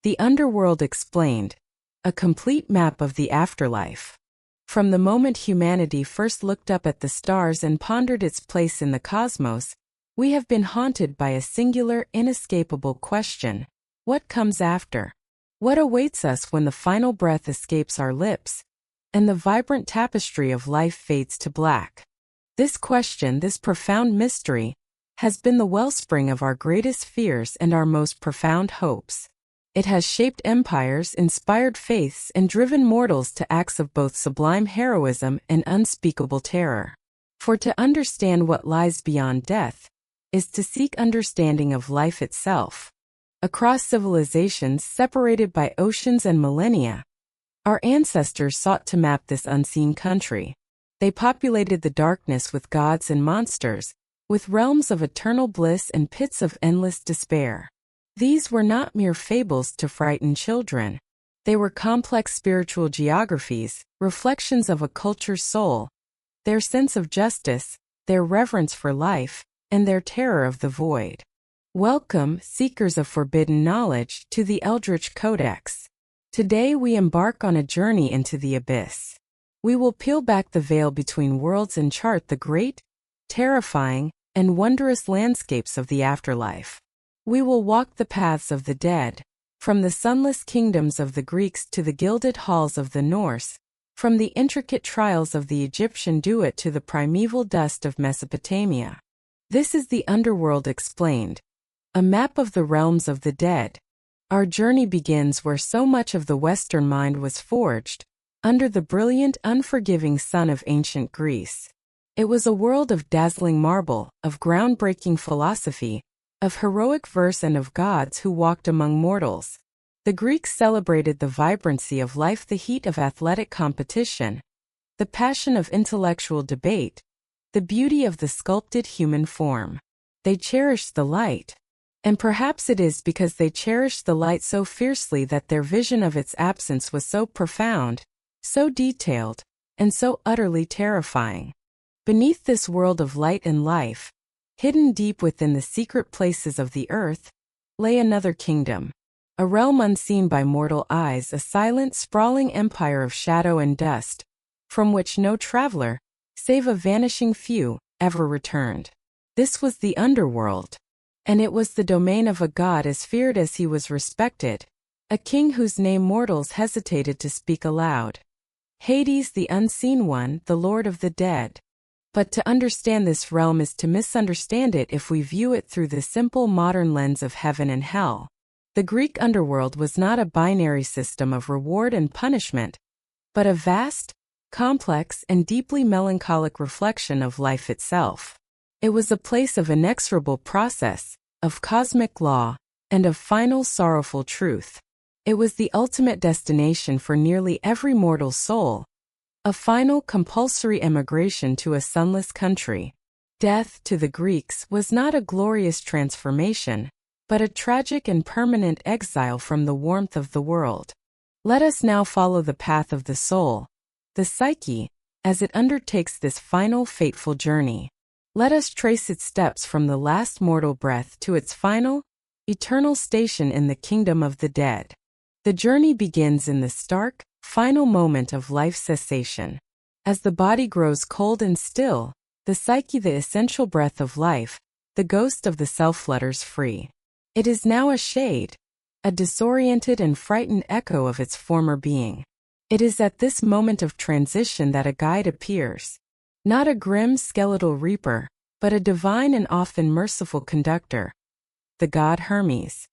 The Underworld Explained, a complete map of the afterlife. From the moment humanity first looked up at the stars and pondered its place in the cosmos, we have been haunted by a singular, inescapable question: what comes after? What awaits us when the final breath escapes our lips, and the vibrant tapestry of life fades to black? This question, this profound mystery, has been the wellspring of our greatest fears and our most profound hopes. It has shaped empires, inspired faiths, and driven mortals to acts of both sublime heroism and unspeakable terror. For to understand what lies beyond death is to seek understanding of life itself. Across civilizations separated by oceans and millennia, our ancestors sought to map this unseen country. They populated the darkness with gods and monsters, with realms of eternal bliss and pits of endless despair. These were not mere fables to frighten children. They were complex spiritual geographies, reflections of a culture's soul, their sense of justice, their reverence for life, and their terror of the void. Welcome, seekers of forbidden knowledge, to the Eldritch Codex. Today we embark on a journey into the abyss. We will peel back the veil between worlds and chart the great, terrifying, and wondrous landscapes of the afterlife. We will walk the paths of the dead, from the sunless kingdoms of the Greeks to the gilded halls of the Norse, from the intricate trials of the Egyptian Duat to the primeval dust of Mesopotamia. This is the Underworld Explained, a map of the realms of the dead. Our journey begins where so much of the Western mind was forged, under the brilliant, unforgiving sun of ancient Greece. It was a world of dazzling marble, of groundbreaking philosophy, of heroic verse, and of gods who walked among mortals. The Greeks celebrated the vibrancy of life, the heat of athletic competition, the passion of intellectual debate, the beauty of the sculpted human form. They cherished the light. And perhaps it is because they cherished the light so fiercely that their vision of its absence was so profound, so detailed, and so utterly terrifying. Beneath this world of light and life, hidden deep within the secret places of the earth, lay another kingdom, a realm unseen by mortal eyes, a silent, sprawling empire of shadow and dust, from which no traveler, save a vanishing few, ever returned. This was the Underworld, and it was the domain of a god as feared as he was respected, a king whose name mortals hesitated to speak aloud. Hades, the Unseen One, the Lord of the Dead. But to understand this realm is to misunderstand it if we view it through the simple modern lens of heaven and hell. The Greek underworld was not a binary system of reward and punishment, but a vast, complex, and deeply melancholic reflection of life itself. It was a place of inexorable process, of cosmic law, and of final sorrowful truth. It was the ultimate destination for nearly every mortal soul, a final compulsory emigration to a sunless country. Death, to the Greeks, was not a glorious transformation, but a tragic and permanent exile from the warmth of the world. Let us now follow the path of the soul, the psyche, as it undertakes this final fateful journey. Let us trace its steps from the last mortal breath to its final, eternal station in the kingdom of the dead. The journey begins in the stark, final moment of life's cessation. As the body grows cold and still, the psyche, the essential breath of life, the ghost of the self, flutters free. It is now a shade, a disoriented and frightened echo of its former being. It is at this moment of transition that a guide appears. Not a grim skeletal reaper, but a divine and often merciful conductor, the god Hermes.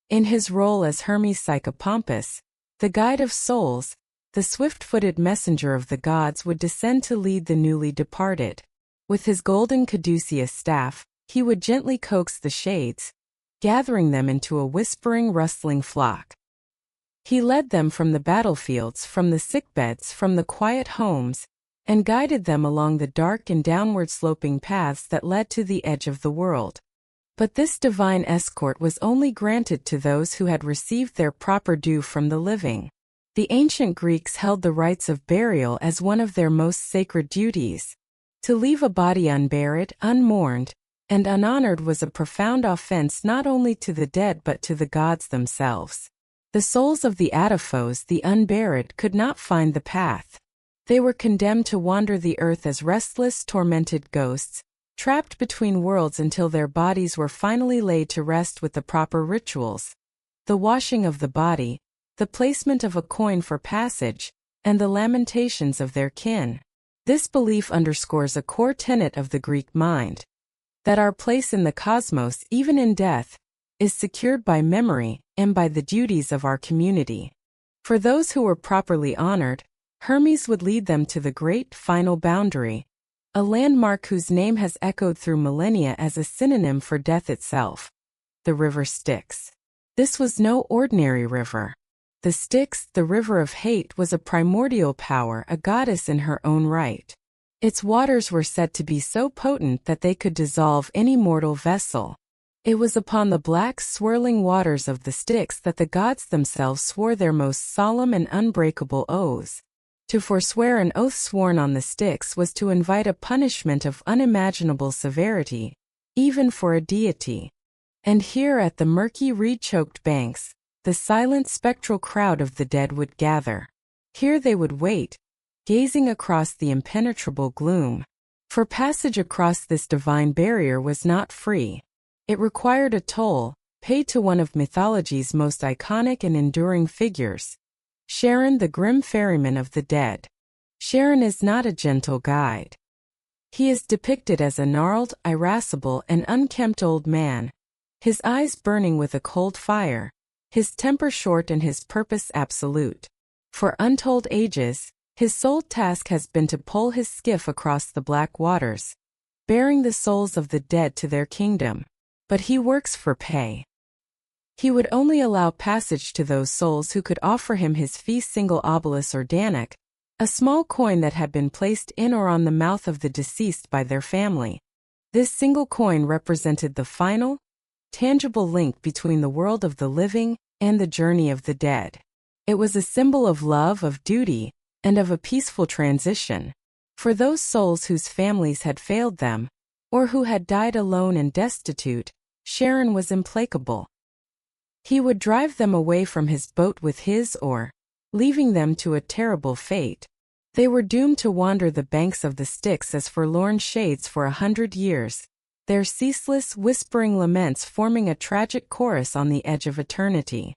In his role as Hermes Psychopompus, the guide of souls, the swift-footed messenger of the gods would descend to lead the newly departed. With his golden caduceus staff, he would gently coax the shades, gathering them into a whispering, rustling flock. He led them from the battlefields, from the sickbeds, from the quiet homes, and guided them along the dark and downward-sloping paths that led to the edge of the world. But this divine escort was only granted to those who had received their proper due from the living. The ancient Greeks held the rites of burial as one of their most sacred duties. To leave a body unburied, unmourned, and unhonored was a profound offense not only to the dead but to the gods themselves. The souls of the Adaphos, the unburied, could not find the path. They were condemned to wander the earth as restless, tormented ghosts, trapped between worlds until their bodies were finally laid to rest with the proper rituals. The washing of the body, the placement of a coin for passage, and the lamentations of their kin. This belief underscores a core tenet of the Greek mind, that our place in the cosmos, even in death, is secured by memory and by the duties of our community. For those who were properly honored, Hermes would lead them to the great final boundary, a landmark whose name has echoed through millennia as a synonym for death itself: the river Styx. This was no ordinary river. The Styx, the river of hate, was a primordial power, a goddess in her own right. Its waters were said to be so potent that they could dissolve any mortal vessel. It was upon the black, swirling waters of the Styx that the gods themselves swore their most solemn and unbreakable oaths. To forswear an oath sworn on the Styx was to invite a punishment of unimaginable severity, even for a deity. And here at the murky, reed-choked banks, the silent, spectral crowd of the dead would gather. Here they would wait, gazing across the impenetrable gloom. For passage across this divine barrier was not free. It required a toll, paid to one of mythology's most iconic and enduring figures, Charon, the grim ferryman of the dead. Charon is not a gentle guide. He is depicted as a gnarled, irascible, and unkempt old man, his eyes burning with a cold fire, his temper short and his purpose absolute. For untold ages, his sole task has been to pole his skiff across the black waters, bearing the souls of the dead to their kingdom. But he works for pay. He would only allow passage to those souls who could offer him his fee, single obelisk or dannic, a small coin that had been placed in or on the mouth of the deceased by their family. This single coin represented the final, tangible link between the world of the living and the journey of the dead. It was a symbol of love, of duty, and of a peaceful transition. For those souls whose families had failed them, or who had died alone and destitute, Charon was implacable. He would drive them away from his boat with his oar, leaving them to a terrible fate. They were doomed to wander the banks of the Styx as forlorn shades for 100 years, their ceaseless, whispering laments forming a tragic chorus on the edge of eternity.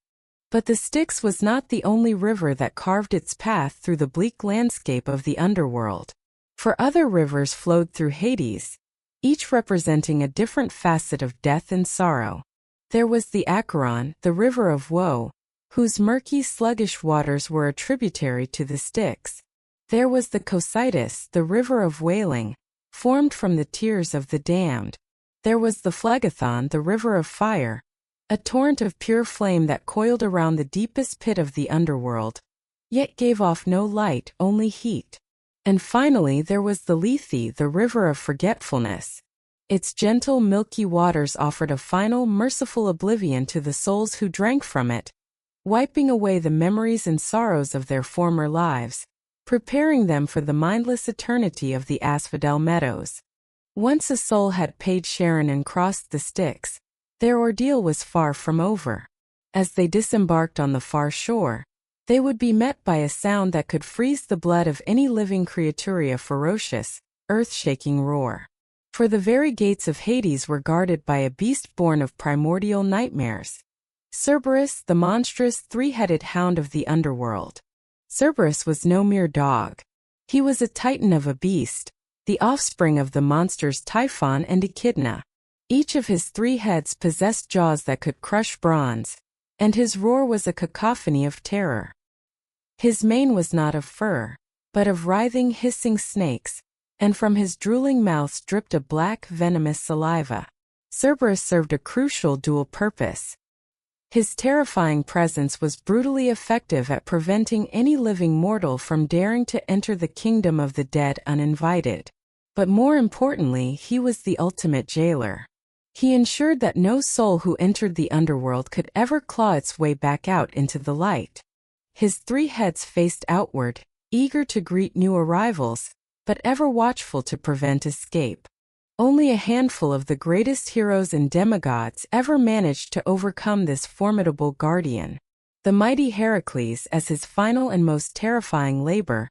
But the Styx was not the only river that carved its path through the bleak landscape of the underworld. For other rivers flowed through Hades, each representing a different facet of death and sorrow. There was the Acheron, the river of woe, whose murky, sluggish waters were a tributary to the Styx. There was the Cocytus, the river of wailing, formed from the tears of the damned. There was the Phlegethon, the river of fire, a torrent of pure flame that coiled around the deepest pit of the underworld, yet gave off no light, only heat. And finally there was the Lethe, the river of forgetfulness. Its gentle, milky waters offered a final, merciful oblivion to the souls who drank from it, wiping away the memories and sorrows of their former lives, preparing them for the mindless eternity of the asphodel meadows. Once a soul had paid Charon and crossed the Styx, their ordeal was far from over. As they disembarked on the far shore, they would be met by a sound that could freeze the blood of any living creature, a ferocious, earth-shaking roar. For the very gates of Hades were guarded by a beast born of primordial nightmares. Cerberus, the monstrous, three-headed hound of the underworld. Cerberus was no mere dog. He was a titan of a beast, the offspring of the monsters Typhon and Echidna. Each of his 3 heads possessed jaws that could crush bronze, and his roar was a cacophony of terror. His mane was not of fur, but of writhing, hissing snakes, and from his drooling mouth dripped a black, venomous saliva. Cerberus served a crucial dual purpose. His terrifying presence was brutally effective at preventing any living mortal from daring to enter the kingdom of the dead uninvited. But more importantly, he was the ultimate jailer. He ensured that no soul who entered the underworld could ever claw its way back out into the light. His 3 heads faced outward, eager to greet new arrivals, but ever watchful to prevent escape. Only a handful of the greatest heroes and demigods ever managed to overcome this formidable guardian. The mighty Heracles, as his final and most terrifying labor,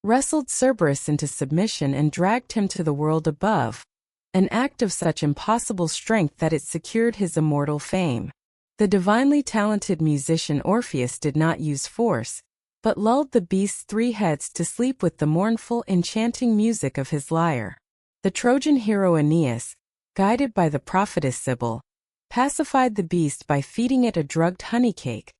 wrestled Cerberus into submission and dragged him to the world above, an act of such impossible strength that it secured his immortal fame. The divinely talented musician Orpheus did not use force, but lulled the beast's 3 heads to sleep with the mournful, enchanting music of his lyre. The Trojan hero Aeneas, guided by the prophetess Sibyl, pacified the beast by feeding it a drugged honey cake,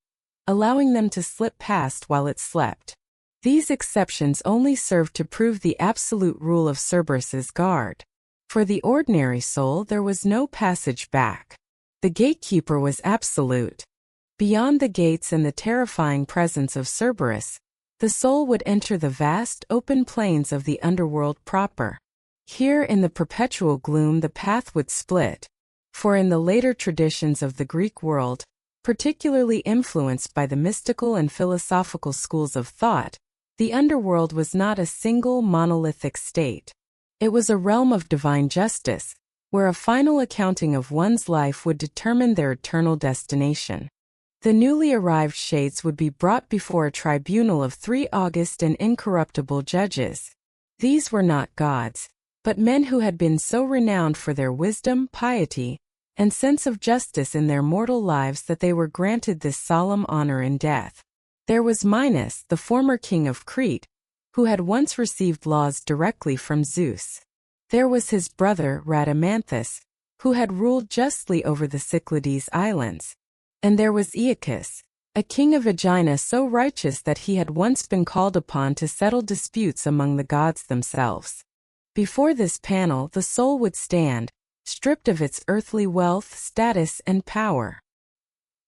allowing them to slip past while it slept. These exceptions only served to prove the absolute rule of Cerberus's guard. For the ordinary soul there was no passage back. The gatekeeper was absolute. Beyond the gates and the terrifying presence of Cerberus, the soul would enter the vast, open plains of the underworld proper. Here in the perpetual gloom the path would split, for in the later traditions of the Greek world, particularly influenced by the mystical and philosophical schools of thought, the underworld was not a single monolithic state. It was a realm of divine justice, where a final accounting of one's life would determine their eternal destination. The newly arrived shades would be brought before a tribunal of 3 august and incorruptible judges. These were not gods, but men who had been so renowned for their wisdom, piety, and sense of justice in their mortal lives that they were granted this solemn honor in death. There was Minos, the former king of Crete, who had once received laws directly from Zeus. There was his brother Rhadamanthus, who had ruled justly over the Cyclades Islands. And there was Aeacus, a king of Aegina so righteous that he had once been called upon to settle disputes among the gods themselves. Before this panel the soul would stand, stripped of its earthly wealth, status, and power.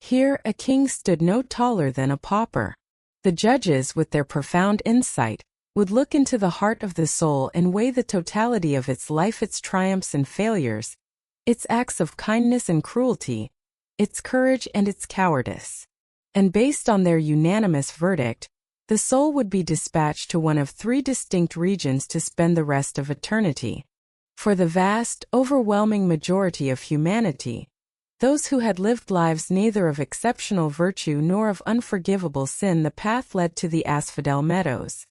Here a king stood no taller than a pauper. The judges, with their profound insight, would look into the heart of the soul and weigh the totality of its life, its triumphs and failures, its acts of kindness and cruelty, its courage and its cowardice. And based on their unanimous verdict, the soul would be dispatched to one of 3 distinct regions to spend the rest of eternity. For the vast, overwhelming majority of humanity, those who had lived lives neither of exceptional virtue nor of unforgivable sin, the path led to the asphodel meadows.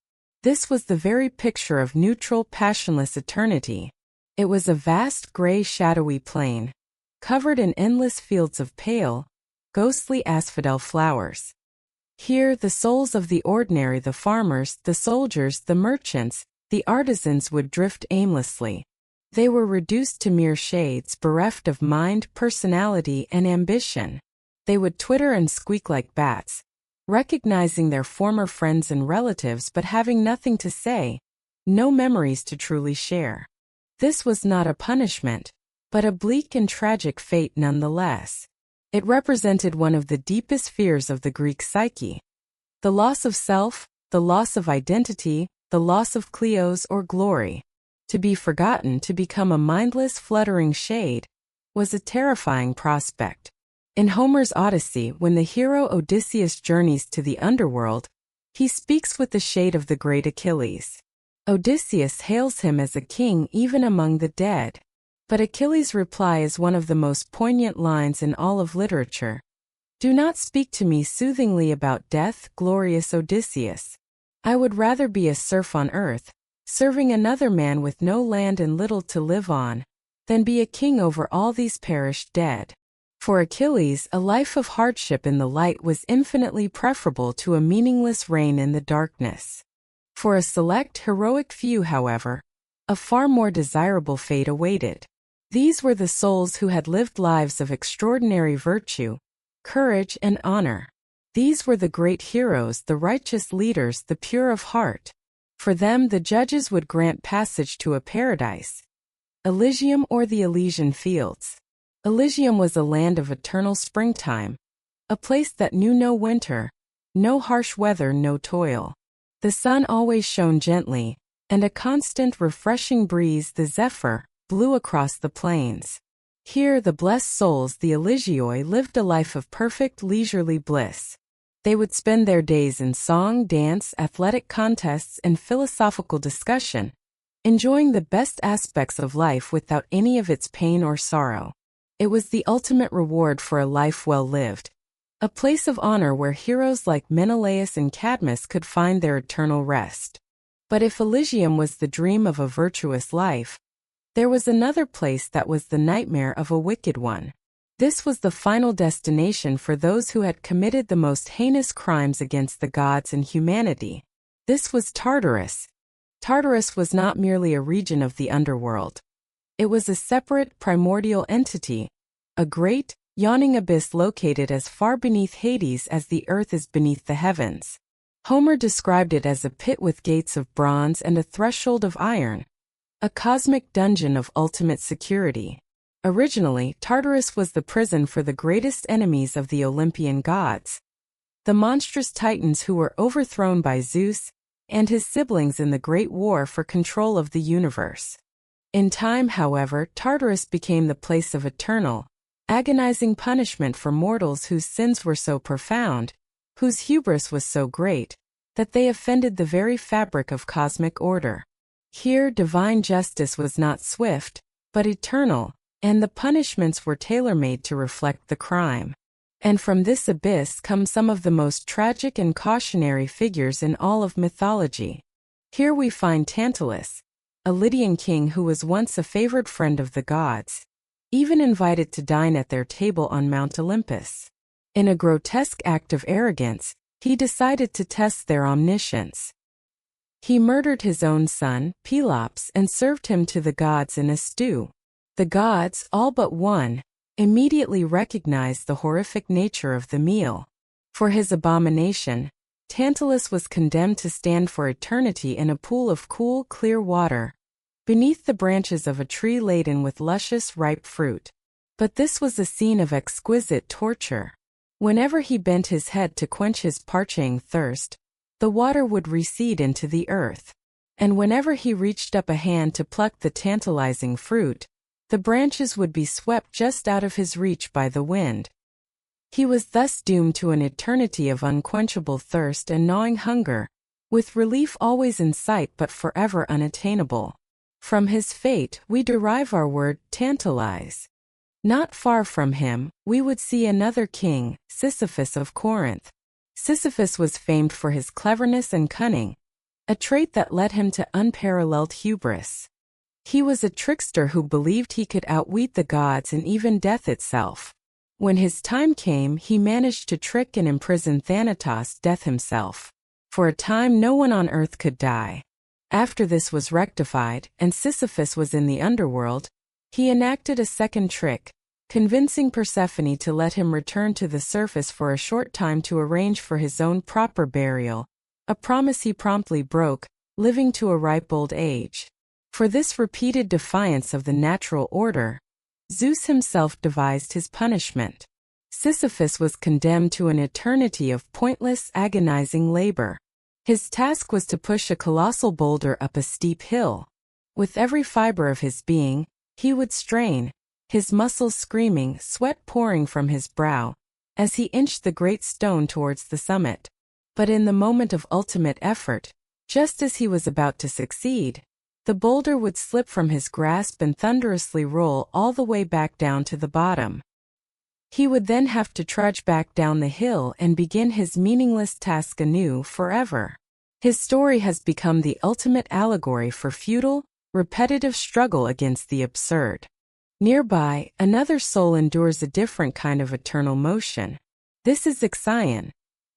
This was the very picture of neutral, passionless eternity. It was a vast gray shadowy plain, covered in endless fields of pale, ghostly asphodel flowers. Here the souls of the ordinary, the farmers, the soldiers, the merchants, the artisans would drift aimlessly. They were reduced to mere shades, bereft of mind, personality, and ambition. They would twitter and squeak like bats, recognizing their former friends and relatives but having nothing to say, no memories to truly share. This was not a punishment, but a bleak and tragic fate nonetheless. It represented one of the deepest fears of the Greek psyche. The loss of self, the loss of identity, the loss of kleos or glory. To be forgotten, to become a mindless, fluttering shade, was a terrifying prospect. In Homer's Odyssey, when the hero Odysseus journeys to the underworld, he speaks with the shade of the great Achilles. Odysseus hails him as a king even among the dead. But Achilles' reply is one of the most poignant lines in all of literature. Do not speak to me soothingly about death, glorious Odysseus. I would rather be a serf on earth, serving another man with no land and little to live on, than be a king over all these perished dead. For Achilles, a life of hardship in the light was infinitely preferable to a meaningless reign in the darkness. For a select heroic few, however, a far more desirable fate awaited. These were the souls who had lived lives of extraordinary virtue, courage, and honor. These were the great heroes, the righteous leaders, the pure of heart. For them the judges would grant passage to a paradise, Elysium or the Elysian fields. Elysium was a land of eternal springtime, a place that knew no winter, no harsh weather, no toil. The sun always shone gently, and a constant refreshing breeze, the zephyr, blew across the plains. Here the blessed souls, the Eligioi, lived a life of perfect leisurely bliss. They would spend their days in song, dance, athletic contests, and philosophical discussion, enjoying the best aspects of life without any of its pain or sorrow. It was the ultimate reward for a life well lived. a place of honor where heroes like Menelaus and Cadmus could find their eternal rest. But if Elysium was the dream of a virtuous life, there was another place that was the nightmare of a wicked one. This was the final destination for those who had committed the most heinous crimes against the gods and humanity. This was Tartarus. Tartarus was not merely a region of the underworld. It was a separate, primordial entity, a great, yawning abyss located as far beneath Hades as the earth is beneath the heavens. Homer described it as a pit with gates of bronze and a threshold of iron, a cosmic dungeon of ultimate security. Originally, Tartarus was the prison for the greatest enemies of the Olympian gods, the monstrous titans who were overthrown by Zeus and his siblings in the Great War for control of the universe. In time, however, Tartarus became the place of eternal, agonizing punishment for mortals whose sins were so profound, whose hubris was so great, that they offended the very fabric of cosmic order. Here, divine justice was not swift, but eternal, and the punishments were tailor-made to reflect the crime. And from this abyss come some of the most tragic and cautionary figures in all of mythology. Here we find Tantalus, a Lydian king who was once a favored friend of the gods, even invited to dine at their table on Mount Olympus. In a grotesque act of arrogance, he decided to test their omniscience. He murdered his own son, Pelops, and served him to the gods in a stew. The gods, all but one, immediately recognized the horrific nature of the meal. For his abomination, Tantalus was condemned to stand for eternity in a pool of cool, clear water, beneath the branches of a tree laden with luscious, ripe fruit. But this was a scene of exquisite torture. Whenever he bent his head to quench his parching thirst, the water would recede into the earth. And whenever he reached up a hand to pluck the tantalizing fruit, the branches would be swept just out of his reach by the wind. He was thus doomed to an eternity of unquenchable thirst and gnawing hunger, with relief always in sight but forever unattainable. From his fate, we derive our word tantalize. Not far from him, we would see another king, Sisyphus of Corinth. Sisyphus was famed for his cleverness and cunning, a trait that led him to unparalleled hubris. He was a trickster who believed he could outwit the gods and even death itself. When his time came, he managed to trick and imprison Thanatos, Death himself. For a time, no one on earth could die. After this was rectified, and Sisyphus was in the underworld, he enacted a second trick, convincing Persephone to let him return to the surface for a short time to arrange for his own proper burial, a promise he promptly broke, living to a ripe old age. For this repeated defiance of the natural order, Zeus himself devised his punishment. Sisyphus was condemned to an eternity of pointless, agonizing labor. His task was to push a colossal boulder up a steep hill. With every fiber of his being, he would strain, his muscles screaming, sweat pouring from his brow, as he inched the great stone towards the summit. But in the moment of ultimate effort, just as he was about to succeed, the boulder would slip from his grasp and thunderously roll all the way back down to the bottom. He would then have to trudge back down the hill and begin his meaningless task anew forever. His story has become the ultimate allegory for futile, repetitive struggle against the absurd. Nearby, another soul endures a different kind of eternal motion. This is Ixion,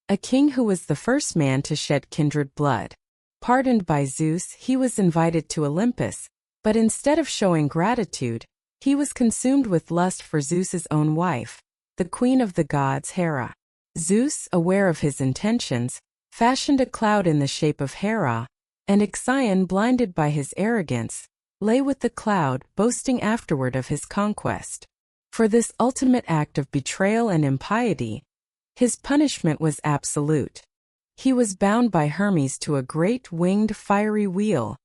a king who was the first man to shed kindred blood. Pardoned by Zeus, he was invited to Olympus, but instead of showing gratitude, he was consumed with lust for Zeus's own wife, the queen of the gods, Hera. Zeus, aware of his intentions, fashioned a cloud in the shape of Hera, and Ixion, blinded by his arrogance, lay with the cloud, boasting afterward of his conquest. For this ultimate act of betrayal and impiety, his punishment was absolute. He was bound by Hermes to a great winged fiery wheel,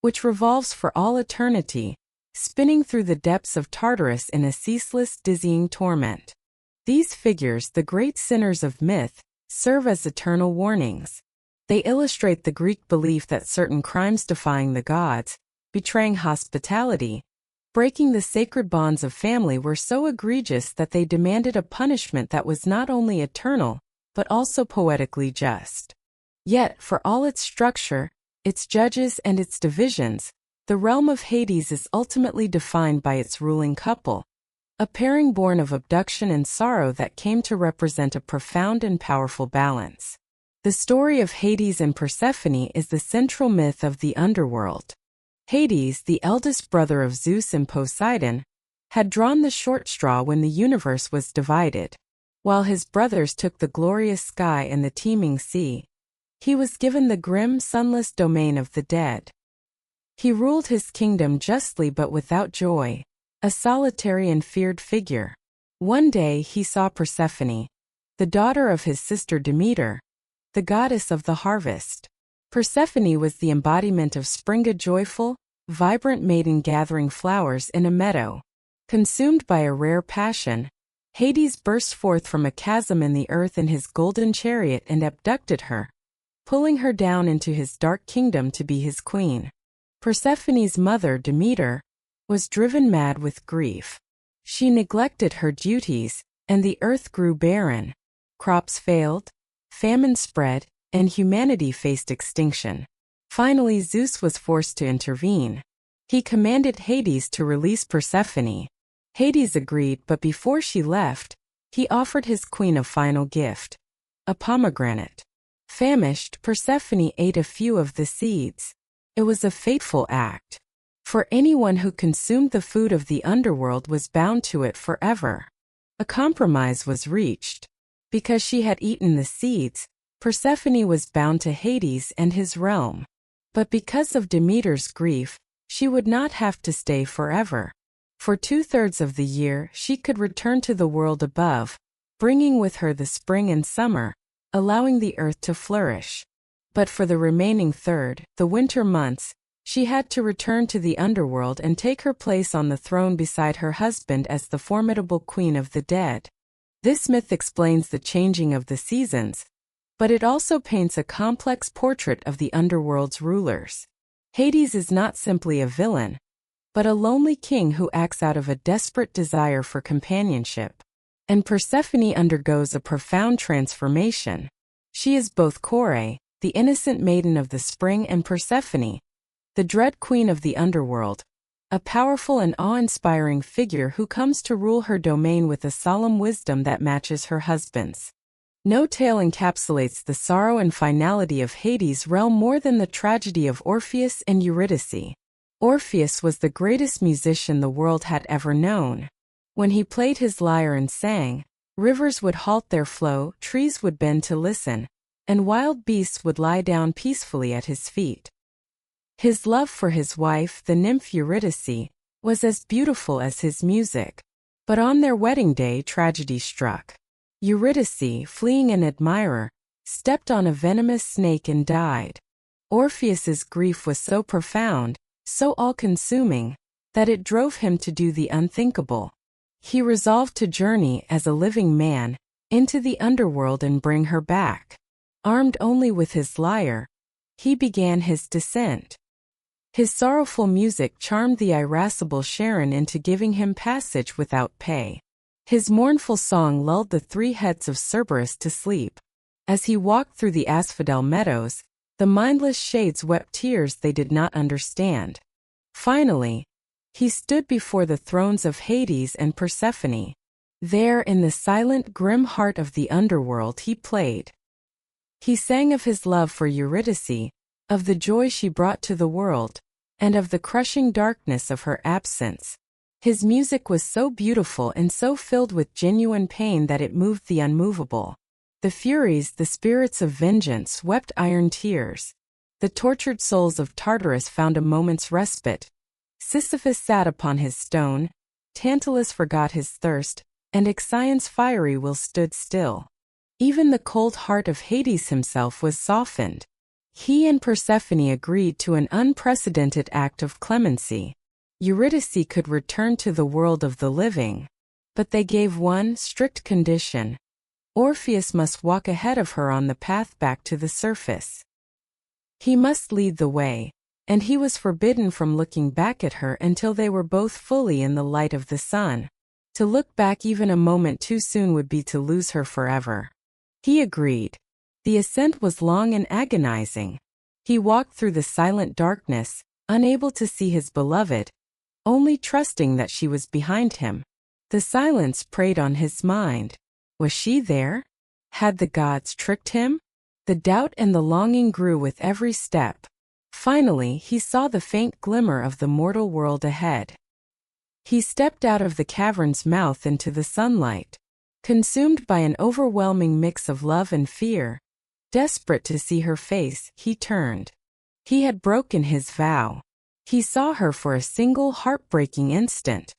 which revolves for all eternity, spinning through the depths of Tartarus in a ceaseless, dizzying torment. These figures, the great sinners of myth, serve as eternal warnings. They illustrate the Greek belief that certain crimes defying the gods, betraying hospitality, breaking the sacred bonds of family were so egregious that they demanded a punishment that was not only eternal, but also poetically just. Yet, for all its structure, its judges and its divisions, the realm of Hades is ultimately defined by its ruling couple, a pairing born of abduction and sorrow that came to represent a profound and powerful balance. The story of Hades and Persephone is the central myth of the underworld. Hades, the eldest brother of Zeus and Poseidon, had drawn the short straw when the universe was divided. While his brothers took the glorious sky and the teeming sea, he was given the grim, sunless domain of the dead. He ruled his kingdom justly but without joy, a solitary and feared figure. One day he saw Persephone, the daughter of his sister Demeter, the goddess of the harvest. Persephone was the embodiment of spring, a joyful, vibrant maiden gathering flowers in a meadow. Consumed by a rare passion, Hades burst forth from a chasm in the earth in his golden chariot and abducted her, pulling her down into his dark kingdom to be his queen. Persephone's mother, Demeter, was driven mad with grief. She neglected her duties, and the earth grew barren. Crops failed, famine spread, and humanity faced extinction. Finally, Zeus was forced to intervene. He commanded Hades to release Persephone. Hades agreed, but before she left, he offered his queen a final gift: a pomegranate. Famished, Persephone ate a few of the seeds. It was a fateful act, for anyone who consumed the food of the underworld was bound to it forever. A compromise was reached. Because she had eaten the seeds, Persephone was bound to Hades and his realm. But because of Demeter's grief, she would not have to stay forever. For 2/3 of the year she could return to the world above, bringing with her the spring and summer, allowing the earth to flourish. But for the remaining third, the winter months, she had to return to the underworld and take her place on the throne beside her husband as the formidable queen of the dead. This myth explains the changing of the seasons, but it also paints a complex portrait of the underworld's rulers. Hades is not simply a villain, but a lonely king who acts out of a desperate desire for companionship. And Persephone undergoes a profound transformation. She is both Kore, the innocent maiden of the spring, and Persephone, the dread queen of the underworld, a powerful and awe-inspiring figure who comes to rule her domain with a solemn wisdom that matches her husband's. No tale encapsulates the sorrow and finality of Hades' realm more than the tragedy of Orpheus and Eurydice. Orpheus was the greatest musician the world had ever known. When he played his lyre and sang, rivers would halt their flow, trees would bend to listen, and wild beasts would lie down peacefully at his feet. His love for his wife, the nymph Eurydice, was as beautiful as his music. But on their wedding day, tragedy struck. Eurydice, fleeing an admirer, stepped on a venomous snake and died. Orpheus's grief was so profound, so all-consuming, that it drove him to do the unthinkable. He resolved to journey as a living man into the underworld and bring her back. Armed only with his lyre, he began his descent. His sorrowful music charmed the irascible Charon into giving him passage without pay. His mournful song lulled the three heads of Cerberus to sleep. As he walked through the asphodel meadows, the mindless shades wept tears they did not understand. Finally, he stood before the thrones of Hades and Persephone. There, in the silent, grim heart of the underworld, he played. He sang of his love for Eurydice, of the joy she brought to the world, and of the crushing darkness of her absence. His music was so beautiful and so filled with genuine pain that it moved the unmovable. The Furies, the spirits of vengeance, wept iron tears. The tortured souls of Tartarus found a moment's respite. Sisyphus sat upon his stone, Tantalus forgot his thirst, and Ixion's fiery will stood still. Even the cold heart of Hades himself was softened. He and Persephone agreed to an unprecedented act of clemency. Eurydice could return to the world of the living, but they gave one strict condition: Orpheus must walk ahead of her on the path back to the surface. He must lead the way, and he was forbidden from looking back at her until they were both fully in the light of the sun. To look back even a moment too soon would be to lose her forever. He agreed. The ascent was long and agonizing. He walked through the silent darkness, unable to see his beloved, only trusting that she was behind him. The silence preyed on his mind. Was she there? Had the gods tricked him? The doubt and the longing grew with every step. Finally, he saw the faint glimmer of the mortal world ahead. He stepped out of the cavern's mouth into the sunlight. Consumed by an overwhelming mix of love and fear, desperate to see her face, he turned. He had broken his vow. He saw her for a single heartbreaking instant.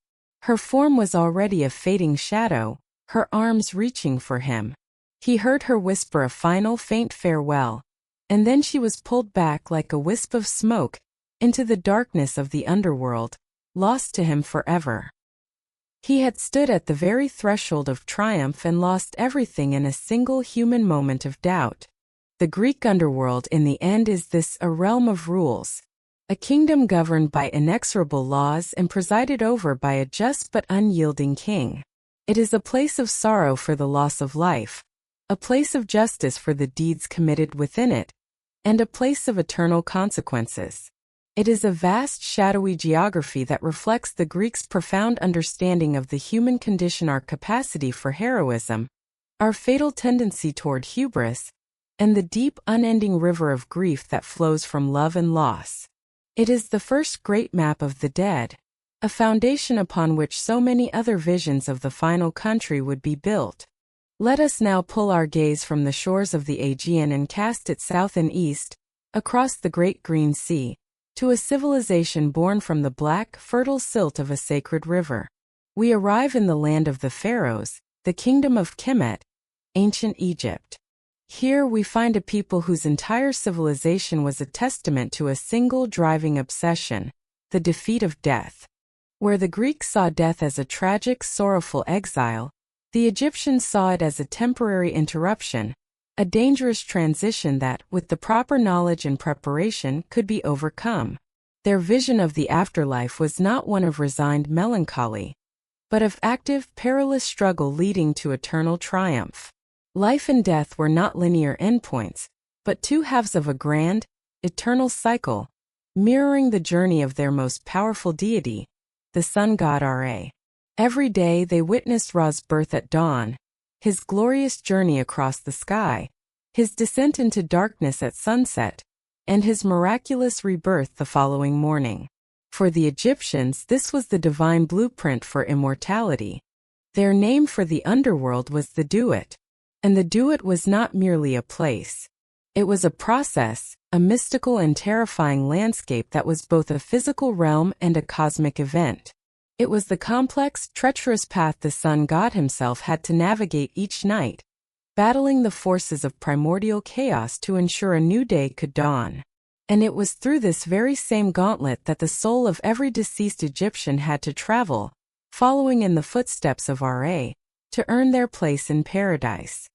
Her form was already a fading shadow, her arms reaching for him. He heard her whisper a final faint farewell, and then she was pulled back like a wisp of smoke into the darkness of the underworld, lost to him forever. He had stood at the very threshold of triumph and lost everything in a single human moment of doubt. The Greek underworld in the end is this: a realm of rules, a kingdom governed by inexorable laws and presided over by a just but unyielding king. It is a place of sorrow for the loss of life, a place of justice for the deeds committed within it, and a place of eternal consequences. It is a vast, shadowy geography that reflects the Greeks' profound understanding of the human condition, our capacity for heroism, our fatal tendency toward hubris, and the deep, unending river of grief that flows from love and loss. It is the first great map of the dead, a foundation upon which so many other visions of the final country would be built. Let us now pull our gaze from the shores of the Aegean and cast it south and east, across the great green sea, to a civilization born from the black, fertile silt of a sacred river. We arrive in the land of the pharaohs, the kingdom of Kemet, ancient Egypt. Here we find a people whose entire civilization was a testament to a single driving obsession: the defeat of death. Where the Greeks saw death as a tragic, sorrowful exile, the Egyptians saw it as a temporary interruption, a dangerous transition that, with the proper knowledge and preparation, could be overcome. Their vision of the afterlife was not one of resigned melancholy, but of active, perilous struggle leading to eternal triumph. Life and death were not linear endpoints, but two halves of a grand, eternal cycle, mirroring the journey of their most powerful deity, the sun god Ra. Every day they witnessed Ra's birth at dawn, his glorious journey across the sky, his descent into darkness at sunset, and his miraculous rebirth the following morning. For the Egyptians, this was the divine blueprint for immortality. Their name for the underworld was the Duat, and the Duat was not merely a place. It was a process, a mystical and terrifying landscape that was both a physical realm and a cosmic event. It was the complex, treacherous path the sun god himself had to navigate each night, battling the forces of primordial chaos to ensure a new day could dawn. And it was through this very same gauntlet that the soul of every deceased Egyptian had to travel, following in the footsteps of Ra, to earn their place in paradise.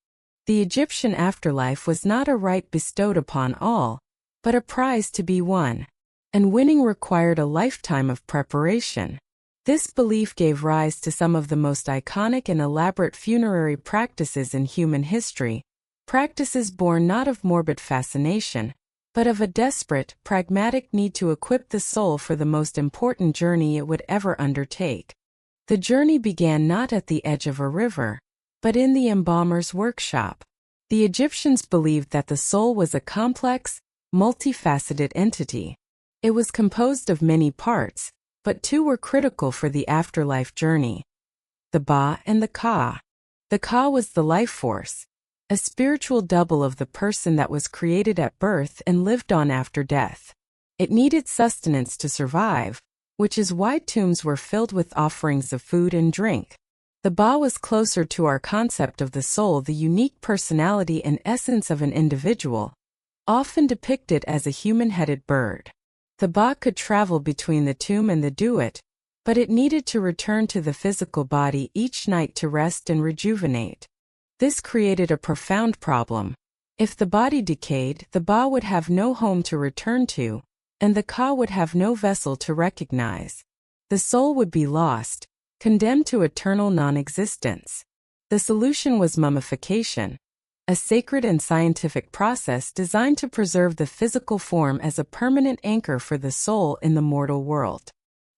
The Egyptian afterlife was not a right bestowed upon all, but a prize to be won, and winning required a lifetime of preparation. This belief gave rise to some of the most iconic and elaborate funerary practices in human history, practices born not of morbid fascination, but of a desperate, pragmatic need to equip the soul for the most important journey it would ever undertake. The journey began not at the edge of a river, but in the embalmer's workshop. The Egyptians believed that the soul was a complex, multifaceted entity. It was composed of many parts, but two were critical for the afterlife journey: the Ba and the Ka. The Ka was the life force, a spiritual double of the person that was created at birth and lived on after death. It needed sustenance to survive, which is why tombs were filled with offerings of food and drink. The Ba was closer to our concept of the soul, the unique personality and essence of an individual, often depicted as a human-headed bird. The Ba could travel between the tomb and the Duat, but it needed to return to the physical body each night to rest and rejuvenate. This created a profound problem. If the body decayed, the Ba would have no home to return to, and the Ka would have no vessel to recognize. The soul would be lost, condemned to eternal non-existence. The solution was mummification, a sacred and scientific process designed to preserve the physical form as a permanent anchor for the soul in the mortal world.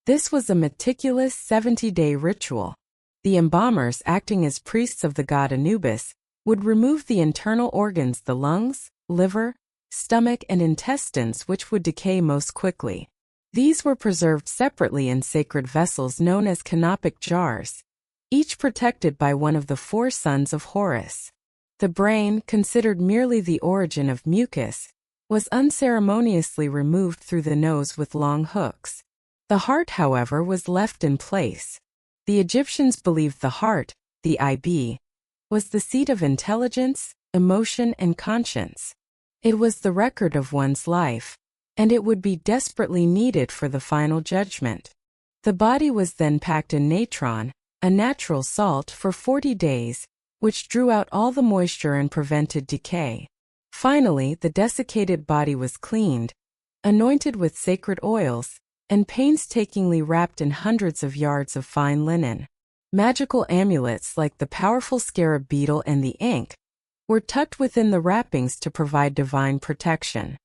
This was a meticulous 70-day ritual. The embalmers, acting as priests of the god Anubis, would remove the internal organs, the lungs, liver, stomach, and intestines, which would decay most quickly. These were preserved separately in sacred vessels known as canopic jars, each protected by one of the 4 sons of Horus. The brain, considered merely the origin of mucus, was unceremoniously removed through the nose with long hooks. The heart, however, was left in place. The Egyptians believed the heart, the IB, was the seat of intelligence, emotion, and conscience. It was the record of one's life, and it would be desperately needed for the final judgment. The body was then packed in natron, a natural salt, for 40 days, which drew out all the moisture and prevented decay. Finally, the desiccated body was cleaned, anointed with sacred oils, and painstakingly wrapped in hundreds of yards of fine linen. Magical amulets like the powerful scarab beetle and the ink were tucked within the wrappings to provide divine protection.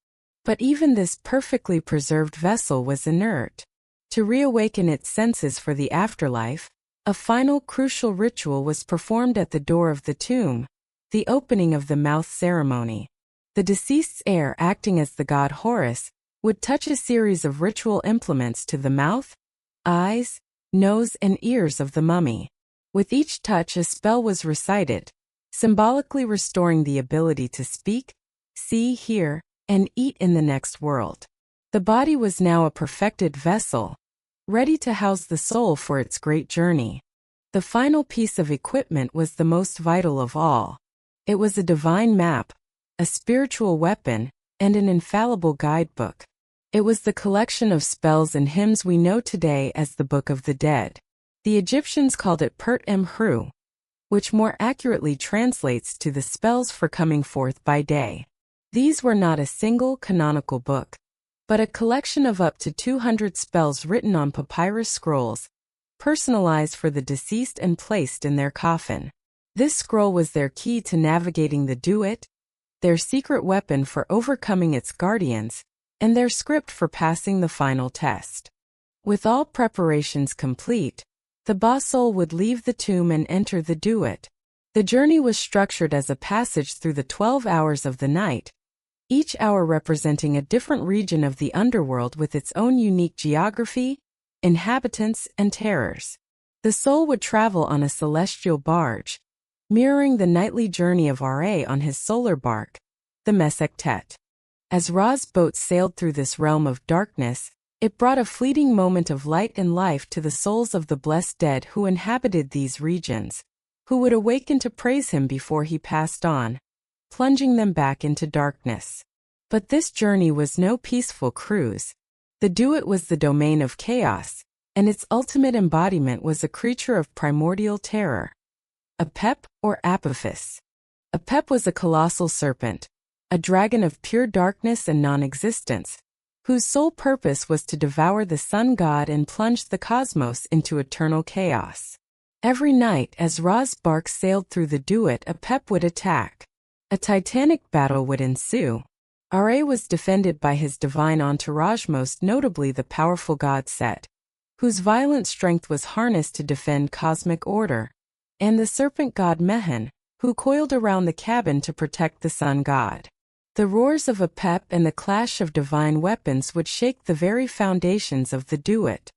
But even this perfectly preserved vessel was inert. To reawaken its senses for the afterlife, a final crucial ritual was performed at the door of the tomb, the opening of the mouth ceremony. The deceased's heir, acting as the god Horus, would touch a series of ritual implements to the mouth, eyes, nose, and ears of the mummy. With each touch, a spell was recited, symbolically restoring the ability to speak, see, hear, and eat in the next world. The body was now a perfected vessel, ready to house the soul for its great journey. The final piece of equipment was the most vital of all. It was a divine map, a spiritual weapon, and an infallible guidebook. It was the collection of spells and hymns we know today as the Book of the Dead. The Egyptians called it Pert-em-Hru, which more accurately translates to the spells for coming forth by day. These were not a single canonical book, but a collection of up to 200 spells written on papyrus scrolls, personalized for the deceased and placed in their coffin. This scroll was their key to navigating the Duat, their secret weapon for overcoming its guardians, and their script for passing the final test. With all preparations complete, the Ba-Soul would leave the tomb and enter the Duat. The journey was structured as a passage through the 12 hours of the night, each hour representing a different region of the underworld with its own unique geography, inhabitants, and terrors. The soul would travel on a celestial barge, mirroring the nightly journey of Ra on his solar bark, the Mesektet. As Ra's boat sailed through this realm of darkness, it brought a fleeting moment of light and life to the souls of the blessed dead who inhabited these regions, who would awaken to praise him before he passed on, plunging them back into darkness. But this journey was no peaceful cruise. The Duat was the domain of chaos, and its ultimate embodiment was a creature of primordial terror. Apep, or Apophis. Apep was a colossal serpent, a dragon of pure darkness and non-existence, whose sole purpose was to devour the sun god and plunge the cosmos into eternal chaos. Every night as Ra's bark sailed through the Duat, Apep would attack. A titanic battle would ensue. Ra was defended by his divine entourage, most notably the powerful god Set, whose violent strength was harnessed to defend cosmic order, and the serpent god Mehen, who coiled around the cabin to protect the sun god. The roars of Apep and the clash of divine weapons would shake the very foundations of the Duat.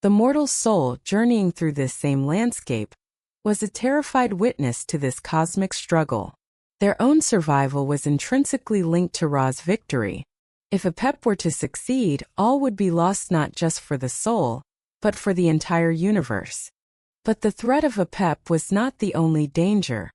The mortal soul, journeying through this same landscape, was a terrified witness to this cosmic struggle. Their own survival was intrinsically linked to Ra's victory. If Apep were to succeed, all would be lost, not just for the soul, but for the entire universe. But the threat of Apep was not the only danger.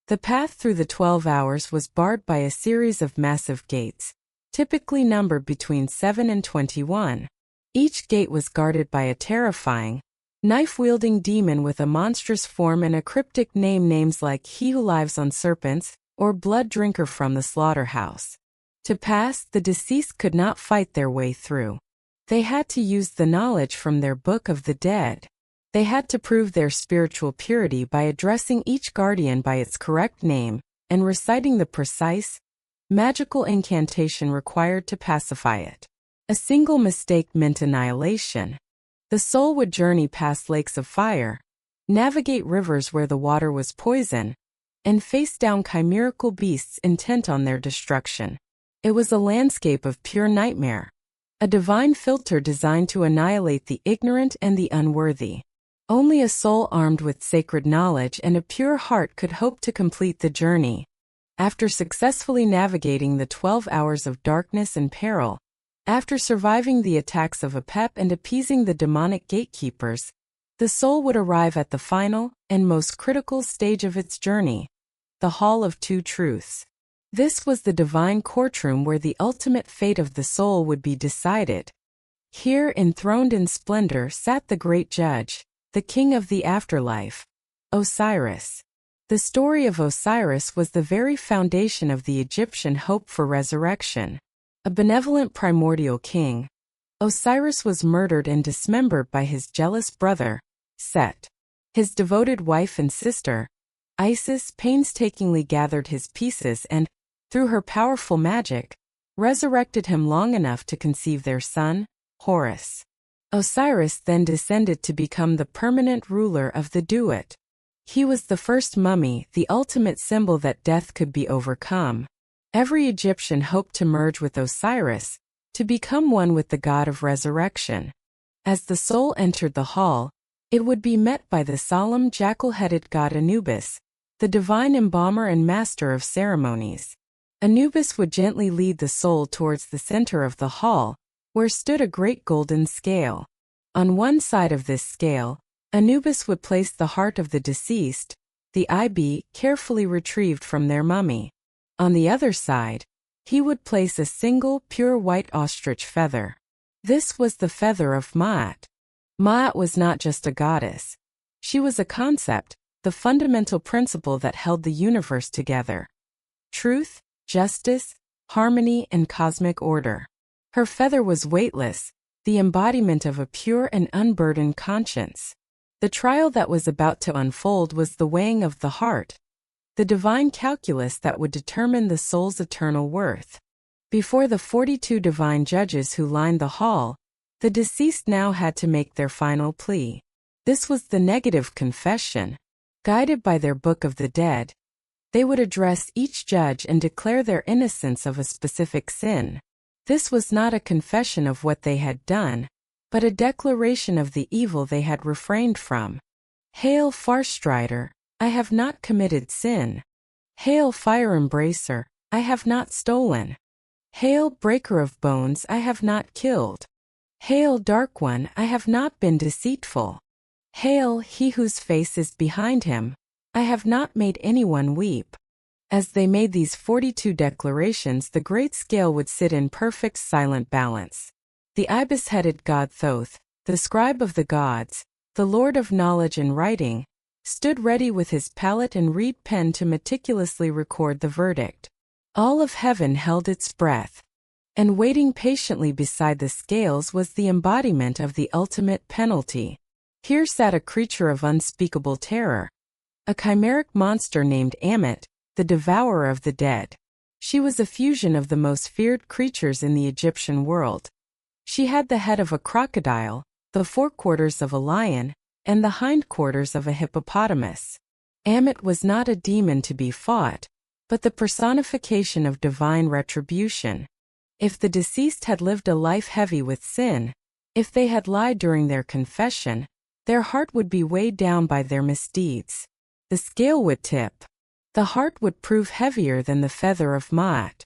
The path through the 12 hours was barred by a series of massive gates, typically numbered between 7 and 21. Each gate was guarded by a terrifying, knife-wielding demon with a monstrous form and a cryptic name, names like He Who Lives on Serpents or Blood Drinker from the Slaughterhouse. To pass, the deceased could not fight their way through. They had to use the knowledge from their Book of the Dead. They had to prove their spiritual purity by addressing each guardian by its correct name and reciting the precise, magical incantation required to pacify it. A single mistake meant annihilation. The soul would journey past lakes of fire, navigate rivers where the water was poison, and face down chimerical beasts intent on their destruction. It was a landscape of pure nightmare, a divine filter designed to annihilate the ignorant and the unworthy. Only a soul armed with sacred knowledge and a pure heart could hope to complete the journey. After successfully navigating the 12 hours of darkness and peril, after surviving the attacks of Apep and appeasing the demonic gatekeepers, the soul would arrive at the final and most critical stage of its journey, the Hall of Two Truths. This was the divine courtroom where the ultimate fate of the soul would be decided. Here, enthroned in splendor, sat the great judge, the king of the afterlife, Osiris. The story of Osiris was the very foundation of the Egyptian hope for resurrection. A benevolent primordial king, Osiris was murdered and dismembered by his jealous brother, Set. His devoted wife and sister, Isis, painstakingly gathered his pieces and, through her powerful magic, resurrected him long enough to conceive their son, Horus. Osiris then descended to become the permanent ruler of the Duat. He was the first mummy, the ultimate symbol that death could be overcome. Every Egyptian hoped to merge with Osiris, to become one with the god of resurrection. As the soul entered the hall, it would be met by the solemn jackal-headed god Anubis, the divine embalmer and master of ceremonies. Anubis would gently lead the soul towards the center of the hall, where stood a great golden scale. On one side of this scale, Anubis would place the heart of the deceased, the IB, carefully retrieved from their mummy. On the other side, he would place a single pure white ostrich feather. This was the feather of Ma'at. Ma'at was not just a goddess. She was a concept, the fundamental principle that held the universe together. Truth, justice, harmony, and cosmic order. Her feather was weightless, the embodiment of a pure and unburdened conscience. The trial that was about to unfold was the weighing of the heart, the divine calculus that would determine the soul's eternal worth. Before the 42 divine judges who lined the hall, the deceased now had to make their final plea. This was the negative confession. Guided by their Book of the Dead, they would address each judge and declare their innocence of a specific sin. This was not a confession of what they had done, but a declaration of the evil they had refrained from. Hail, Farstrider, I have not committed sin. Hail, Fire Embracer, I have not stolen. Hail, Breaker of Bones, I have not killed. Hail, Dark One, I have not been deceitful. Hail, he whose face is behind him, I have not made anyone weep. As they made these 42 declarations, the great scale would sit in perfect silent balance. The ibis-headed god Thoth, the scribe of the gods, the lord of knowledge and writing, stood ready with his palette and reed pen to meticulously record the verdict. All of heaven held its breath, and waiting patiently beside the scales was the embodiment of the ultimate penalty. Here sat a creature of unspeakable terror, a chimeric monster named Ammit, the devourer of the dead. She was a fusion of the most feared creatures in the Egyptian world. She had the head of a crocodile, the forequarters of a lion, and the hindquarters of a hippopotamus. Ammit was not a demon to be fought, but the personification of divine retribution. If the deceased had lived a life heavy with sin, if they had lied during their confession, their heart would be weighed down by their misdeeds. The scale would tip. The heart would prove heavier than the feather of Ma'at.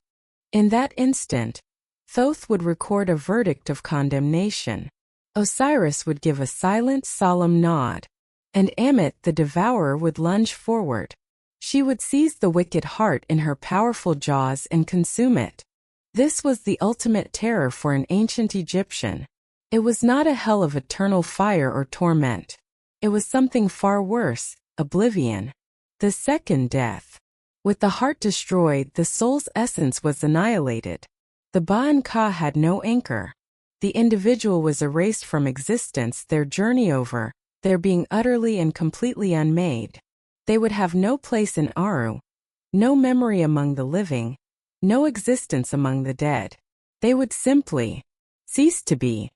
In that instant, Thoth would record a verdict of condemnation. Osiris would give a silent, solemn nod, and Ammit, the devourer, would lunge forward. She would seize the wicked heart in her powerful jaws and consume it. This was the ultimate terror for an ancient Egyptian. It was not a hell of eternal fire or torment. It was something far worse, oblivion. The second death. With the heart destroyed, the soul's essence was annihilated. The Ba and Ka had no anchor. The individual was erased from existence, their journey over, their being utterly and completely unmade. They would have no place in Aru, no memory among the living, no existence among the dead. They would simply cease to be.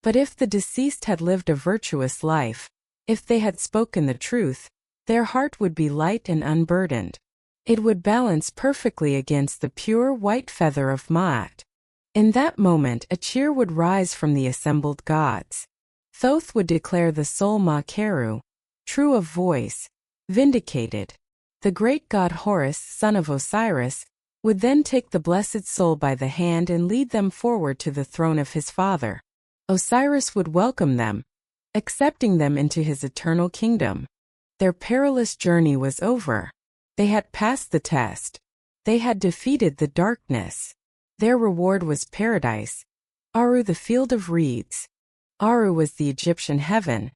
But if the deceased had lived a virtuous life, if they had spoken the truth, their heart would be light and unburdened. It would balance perfectly against the pure white feather of Ma'at. In that moment a cheer would rise from the assembled gods. Thoth would declare the soul Ma'keru, true of voice, vindicated. The great god Horus, son of Osiris, would then take the blessed soul by the hand and lead them forward to the throne of his father. Osiris would welcome them, accepting them into his eternal kingdom. Their perilous journey was over. They had passed the test. They had defeated the darkness. Their reward was paradise. Aru, the field of reeds. Aru was the Egyptian heaven.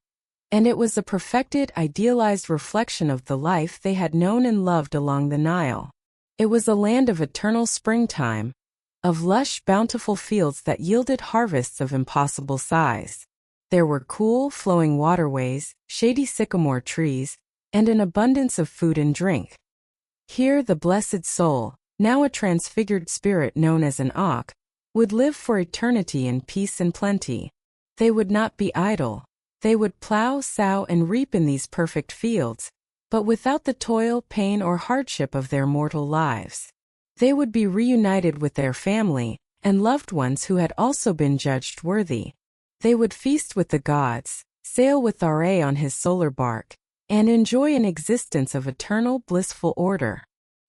And it was a perfected, idealized reflection of the life they had known and loved along the Nile. It was a land of eternal springtime, of lush, bountiful fields that yielded harvests of impossible size. There were cool, flowing waterways, shady sycamore trees, and an abundance of food and drink. Here the blessed soul, now a transfigured spirit known as an Ak, would live for eternity in peace and plenty. They would not be idle. They would plow, sow, and reap in these perfect fields, but without the toil, pain, or hardship of their mortal lives. They would be reunited with their family and loved ones who had also been judged worthy. They would feast with the gods, sail with Ra on his solar bark, and enjoy an existence of eternal blissful order.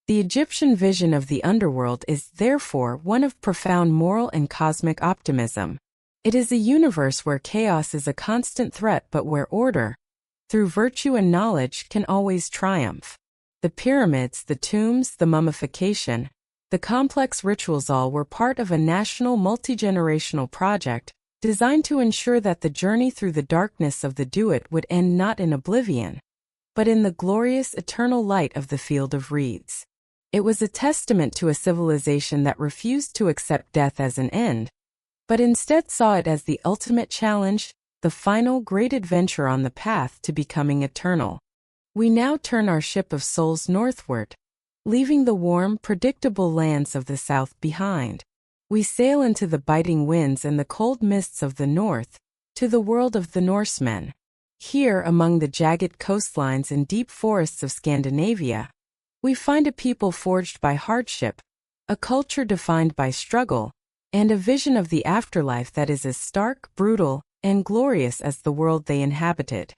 The Egyptian vision of the underworld is therefore one of profound moral and cosmic optimism. It is a universe where chaos is a constant threat but where order, through virtue and knowledge, can always triumph. The pyramids, the tombs, the mummification, the complex rituals all were part of a national multi-generational project designed to ensure that the journey through the darkness of the Duat would end not in oblivion, but in the glorious eternal light of the field of reeds. It was a testament to a civilization that refused to accept death as an end, but instead saw it as the ultimate challenge, the final great adventure on the path to becoming eternal. We now turn our ship of souls northward, leaving the warm, predictable lands of the south behind. We sail into the biting winds and the cold mists of the north, to the world of the Norsemen. Here, among the jagged coastlines and deep forests of Scandinavia, we find a people forged by hardship, a culture defined by struggle, and a vision of the afterlife that is as stark, brutal, and glorious as the world they inhabited.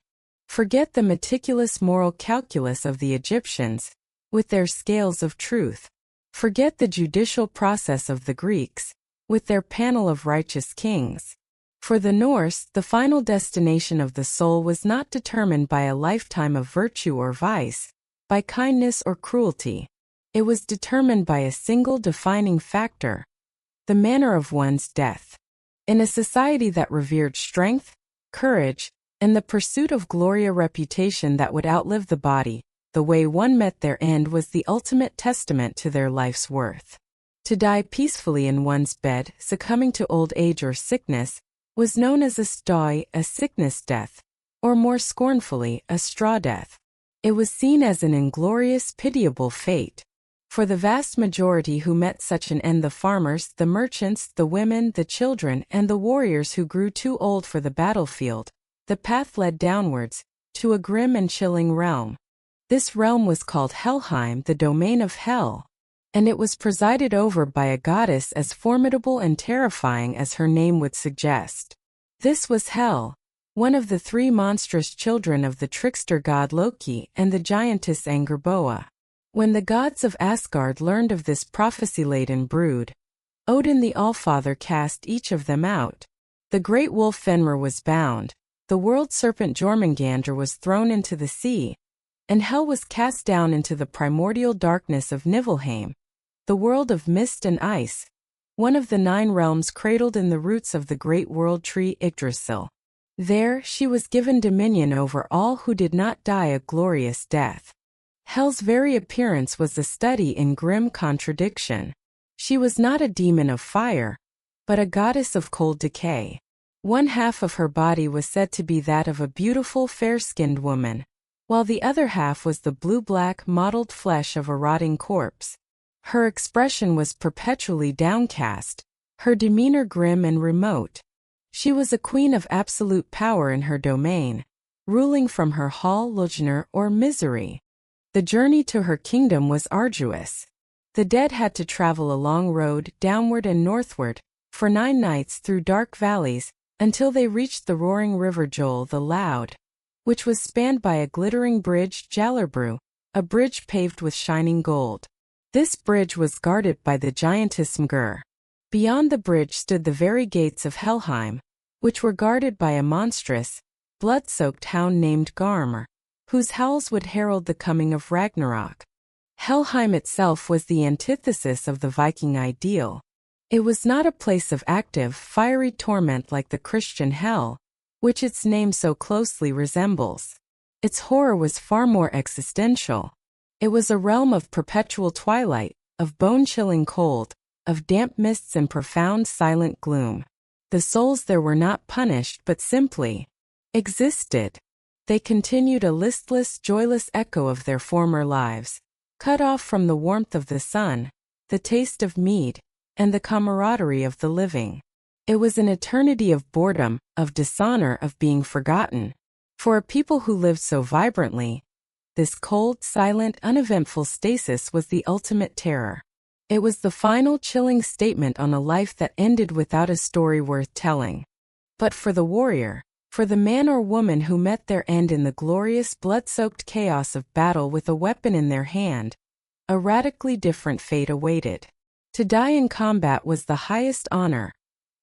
Forget the meticulous moral calculus of the Egyptians, with their scales of truth. Forget the judicial process of the Greeks, with their panel of righteous kings. For the Norse, the final destination of the soul was not determined by a lifetime of virtue or vice, by kindness or cruelty. It was determined by a single defining factor: the manner of one's death. In a society that revered strength, courage, and the pursuit of glory, a reputation that would outlive the body, the way one met their end was the ultimate testament to their life's worth. To die peacefully in one's bed, succumbing to old age or sickness, was known as a stoi, a sickness death, or more scornfully, a straw death. It was seen as an inglorious, pitiable fate. For the vast majority who met such an end, the farmers, the merchants, the women, the children, and the warriors who grew too old for the battlefield, the path led downwards, to a grim and chilling realm. This realm was called Helheim, the domain of hell, and it was presided over by a goddess as formidable and terrifying as her name would suggest. This was Hel, one of the three monstrous children of the trickster god Loki and the giantess Angerboa. When the gods of Asgard learned of this prophecy-laden brood, Odin the Allfather cast each of them out. The great wolf Fenrir was bound, the world serpent Jormungandr was thrown into the sea, and Hel was cast down into the primordial darkness of Niflheim, the world of mist and ice, one of the 9 realms cradled in the roots of the great world tree Yggdrasil. There she was given dominion over all who did not die a glorious death. Hel's very appearance was a study in grim contradiction. She was not a demon of fire, but a goddess of cold decay. One half of her body was said to be that of a beautiful fair-skinned woman, while the other half was the blue-black mottled flesh of a rotting corpse. Her expression was perpetually downcast, her demeanor grim and remote. She was a queen of absolute power in her domain, ruling from her hall Lujner or misery. The journey to her kingdom was arduous. The dead had to travel a long road downward and northward, for 9 nights through dark valleys, until they reached the roaring river Joel the Loud, which was spanned by a glittering bridge Jallerbru, a bridge paved with shining gold. This bridge was guarded by the giantess Mgur. Beyond the bridge stood the very gates of Helheim, which were guarded by a monstrous, blood-soaked hound named Garmr, whose howls would herald the coming of Ragnarok. Helheim itself was the antithesis of the Viking ideal. It was not a place of active, fiery torment like the Christian hell, which its name so closely resembles. Its horror was far more existential. It was a realm of perpetual twilight, of bone-chilling cold, of damp mists and profound silent gloom. The souls there were not punished but simply existed. They continued a listless, joyless echo of their former lives, cut off from the warmth of the sun, the taste of mead, and the camaraderie of the living. It was an eternity of boredom, of dishonor, of being forgotten. For a people who lived so vibrantly, this cold, silent, uneventful stasis was the ultimate terror. It was the final chilling statement on a life that ended without a story worth telling. But for the warrior, for the man or woman who met their end in the glorious blood-soaked chaos of battle with a weapon in their hand, a radically different fate awaited. To die in combat was the highest honor,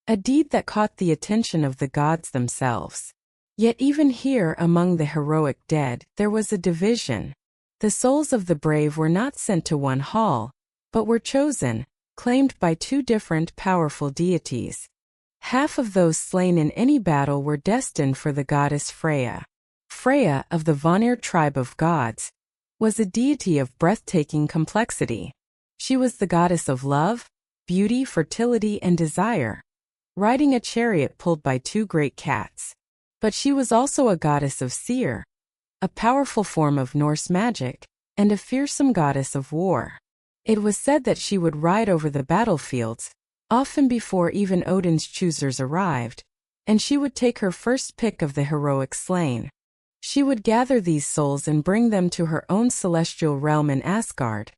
a deed that caught the attention of the gods themselves. Yet even here among the heroic dead, there was a division. The souls of the brave were not sent to one hall, but were chosen, claimed by 2 different powerful deities. Half of those slain in any battle were destined for the goddess Freya. Freya, of the Vanir tribe of gods, was a deity of breathtaking complexity. She was the goddess of love, beauty, fertility, and desire, riding a chariot pulled by 2 great cats. But she was also a goddess of seer, a powerful form of Norse magic, and a fearsome goddess of war. It was said that she would ride over the battlefields, often before even Odin's choosers arrived, and she would take her first pick of the heroic slain. She would gather these souls and bring them to her own celestial realm in Asgard,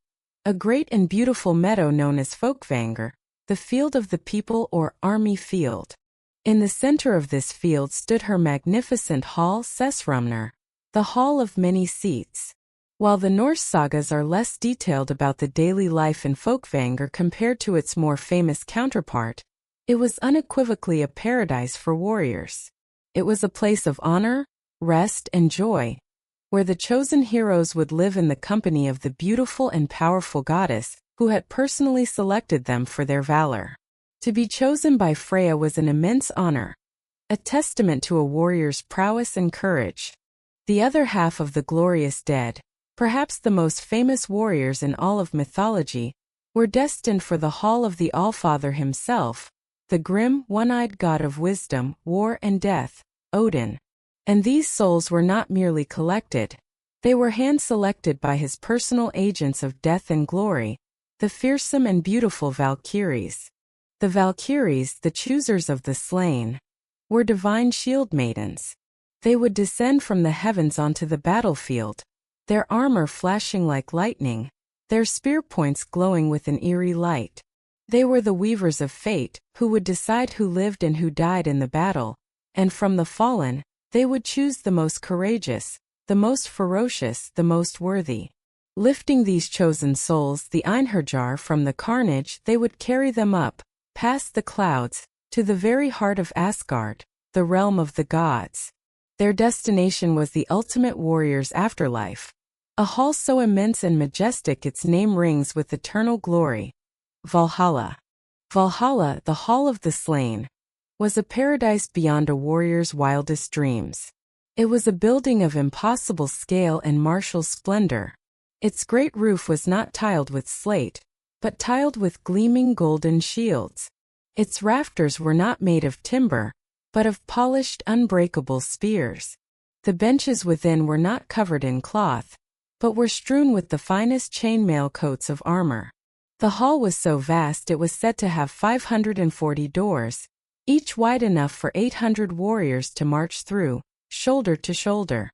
a great and beautiful meadow known as Folkvanger, the field of the people or army field. In the center of this field stood her magnificent hall Sessrumner, the hall of many seats. While the Norse sagas are less detailed about the daily life in Folkvanger compared to its more famous counterpart, it was unequivocally a paradise for warriors. It was a place of honor, rest, and joy, where the chosen heroes would live in the company of the beautiful and powerful goddess who had personally selected them for their valor. To be chosen by Freya was an immense honor, a testament to a warrior's prowess and courage. The other half of the glorious dead, perhaps the most famous warriors in all of mythology, were destined for the hall of the Allfather himself, the grim, one-eyed god of wisdom, war, and death, Odin. And these souls were not merely collected. They were hand-selected by his personal agents of death and glory, the fearsome and beautiful Valkyries. The Valkyries, the choosers of the slain, were divine shield maidens. They would descend from the heavens onto the battlefield, their armor flashing like lightning, their spear points glowing with an eerie light. They were the weavers of fate, who would decide who lived and who died in the battle, and from the fallen, they would choose the most courageous, the most ferocious, the most worthy. Lifting these chosen souls, the Einherjar, from the carnage, they would carry them up, past the clouds, to the very heart of Asgard, the realm of the gods. Their destination was the ultimate warrior's afterlife, a hall so immense and majestic its name rings with eternal glory. Valhalla. Valhalla, the hall of the slain, was a paradise beyond a warrior's wildest dreams. It was a building of impossible scale and martial splendor. Its great roof was not tiled with slate, but tiled with gleaming golden shields. Its rafters were not made of timber, but of polished, unbreakable spears. The benches within were not covered in cloth, but were strewn with the finest chainmail coats of armor. The hall was so vast it was said to have 540 doors, each wide enough for 800 warriors to march through, shoulder to shoulder.